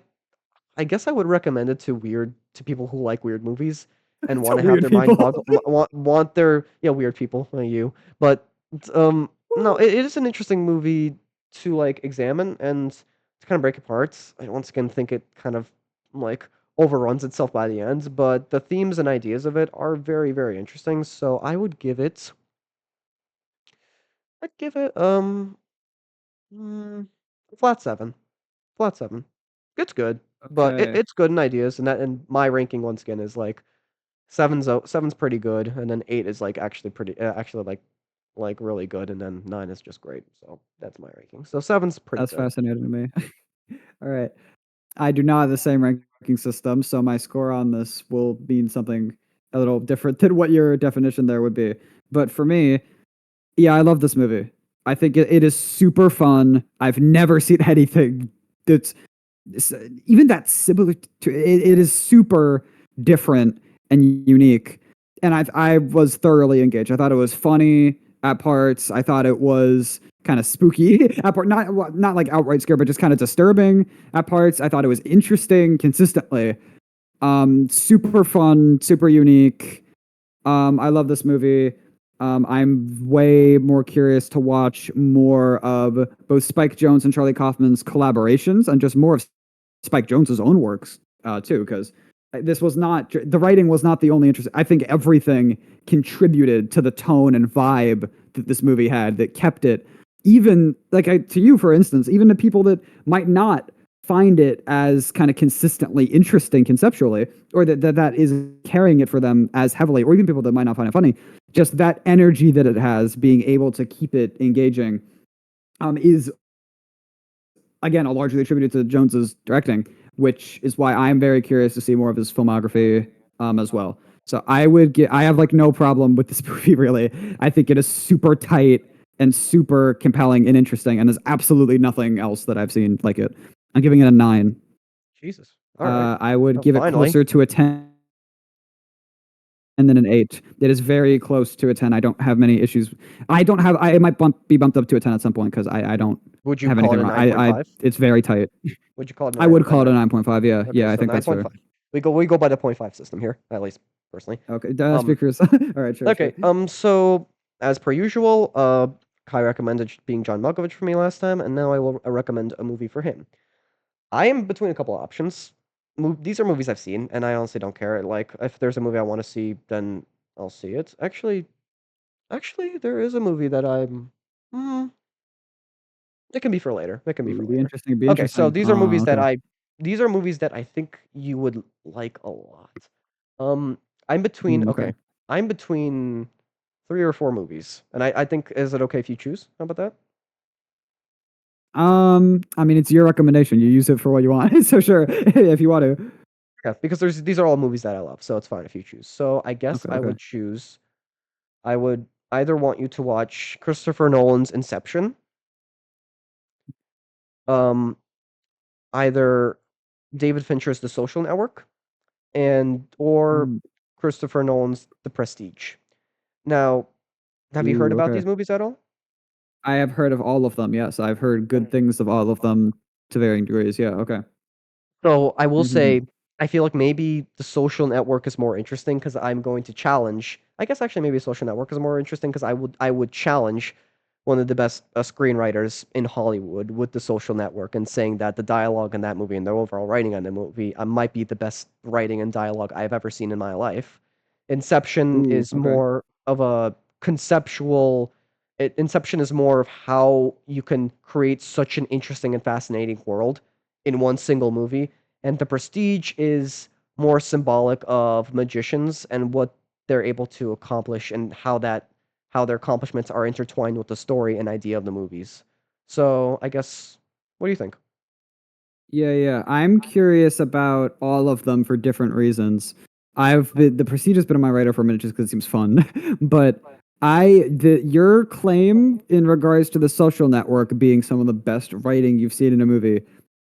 guess I would recommend it to people who like weird movies and To want to have weird their mind people. boggle want their weird people like you. But no, it is an interesting movie to like examine and to kind of break apart. I once again think it kind of like overruns itself by the end, but the themes and ideas of it are very very interesting. So I'd give it mm, flat 7. Flat 7. It's good, but Okay, it's good in ideas, and my ranking once again is like seven's pretty good, and then 8 is like actually pretty actually like really good, and then 9 is just great. So that's my ranking. So seven's pretty that's good. fascinating to me. All right. I do not have the same ranking system, so my score on this will mean something a little different than what your definition there would be. But for me, yeah, I love this movie. I think it is super fun. I've never seen anything that's even that similar to it. It is super different and unique, and I was thoroughly engaged. I thought it was funny at parts. I thought it was kind of spooky at part, not like outright scare, but just kind of disturbing at parts. I thought it was interesting consistently. Super fun, super unique. I love this movie. I'm way more curious to watch more of both Spike Jones and Charlie Kaufman's collaborations and just more of Spike Jonze's own works too, because this was not the writing was not the only interest. I think everything contributed to the tone and vibe that this movie had that kept it. Even like to you, for instance, even to people that might not find it as kind of consistently interesting conceptually, or that is carrying it for them as heavily, or even people that might not find it funny, just that energy that it has, being able to keep it engaging, is again largely attributed to Jones's directing, which is why I'm very curious to see more of his filmography as well. So I have like no problem with this movie really. I think it is super tight and super compelling and interesting, and there's absolutely nothing else that I've seen like it. I'm giving it a 9. Jesus. All right. I would Oh, give it finally. closer to a 10 and then an 8. It is very close to a 10. I don't have many issues. I don't have. I might be bumped up to a 10 at some point because I don't Would you have call anything it a wrong. I 9.5? it's very tight. Would you call it I would a call it a 9? 9.5. Yeah, Okay, yeah, I so think that's fair. 9.5. We go by the point 5 system here, at least personally. Okay, Um speakers. All right, sure, sure. okay. So as per usual, Kai recommended being John Malkovich for me last time, and now I will recommend a movie for him. I am between a couple options. These are movies I've seen, and I honestly don't care. Like, if there's a movie I want to see, then I'll see it. Actually, there is a movie that I'm. Hmm, it can be for later. It can be for Ooh, be later. interesting. Be Okay, so interesting. Okay. these are movies that I think you would like a lot. Um, I'm between. Okay. Okay, I'm between 3 or 4 movies, and I think is it okay if you choose? How about that? I mean, it's your recommendation. You use it for what you want. So sure, if you want to. Yeah, because these are all movies that I love, so it's fine if you choose. So I guess Okay, I okay. would choose. I would either want you to watch Christopher Nolan's Inception, um, either David Fincher's The Social Network, and or Mm, Christopher Nolan's The Prestige. Now, have you heard ooh, about okay. these movies at all? I have heard of all of them. Yes, I've heard good things of all of them to varying degrees. Yeah. Okay. So I will Mm-hmm. say, I feel like maybe the social network is more interesting because I'm going to challenge. I guess actually maybe social network is more interesting because I would challenge one of the best screenwriters in Hollywood with the social network and saying that the dialogue in that movie and the overall writing on the movie might be the best writing and dialogue I've ever seen in my life. Inception Ooh, is okay. more of a conceptual. Inception is more of how you can create such an interesting and fascinating world in one single movie, and The Prestige is more symbolic of magicians and what they're able to accomplish and how their accomplishments are intertwined with the story and idea of the movies. So I guess, what do you think? Yeah, yeah. I'm curious about all of them for different reasons. The Prestige has been on my radar for a minute just because it seems fun, but your claim in regards to the Social Network being some of the best writing you've seen in a movie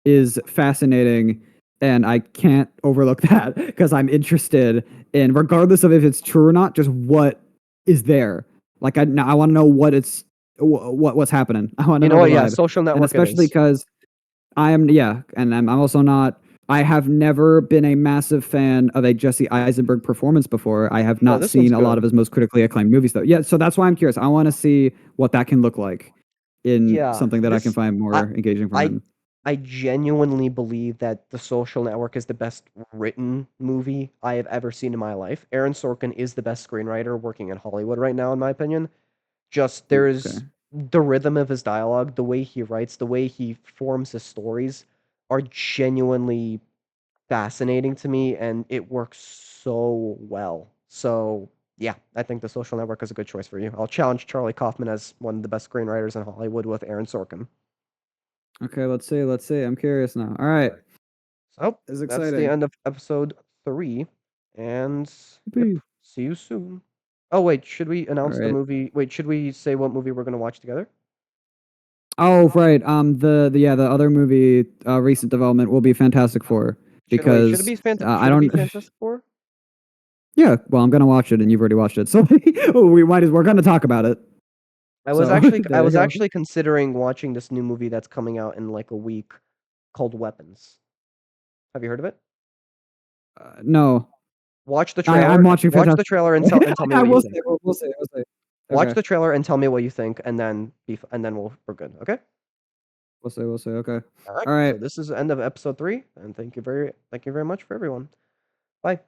is fascinating, and I can't overlook that because I'm interested in, regardless of if it's true or not, just what is there. Like I want to know what what's happening. I want to You know know the what? Yeah, vibe, Social and Network it especially is. because I am, yeah, and I'm also not. I have never been a massive fan of a Jesse Eisenberg performance before. I have Oh, not this one's seen a lot good. of his most critically acclaimed movies, though. Yeah, so that's why I'm curious. I want to see what that can look like in Yeah, something that I can this find I more engaging from I him. I genuinely believe that The Social Network is the best written movie I have ever seen in my life. Aaron Sorkin is the best screenwriter working in Hollywood right now, in my opinion. Just Ooh, okay. there's the rhythm of his dialogue, the way he writes, the way he forms his stories are genuinely fascinating to me, and it works so well. So, yeah, I think The Social Network is a good choice for you. I'll challenge Charlie Kaufman as one of the best screenwriters in Hollywood with Aaron Sorkin. Okay, let's see. Let's see. I'm curious now. All right. Alright. So, It's that's the exciting. end of episode 3, and yep, Yippee. see you soon. Oh, wait, should we All announce the right. movie? Wait, should we say what movie we're gonna watch together? Oh, right. The yeah, the other movie, recent development will be Fantastic Four Should it because be I should it be don't. Fantastic Four? Yeah, well, I'm gonna watch it, and you've already watched it, so we're gonna talk about it. So I there you was go. actually considering watching this new movie that's coming out in like a week called Weapons. Have you heard of it? No, Watch the I'm trailer. watching Watch the Fantastic trailer and Four. tell me I what you will think. say, we'll see, we'll see. Watch Okay, the trailer and tell me what you think, and then and then we're good. Okay. we'll see. Okay. All right. All right. So this is the end of episode 3, and thank you very much for everyone. Bye.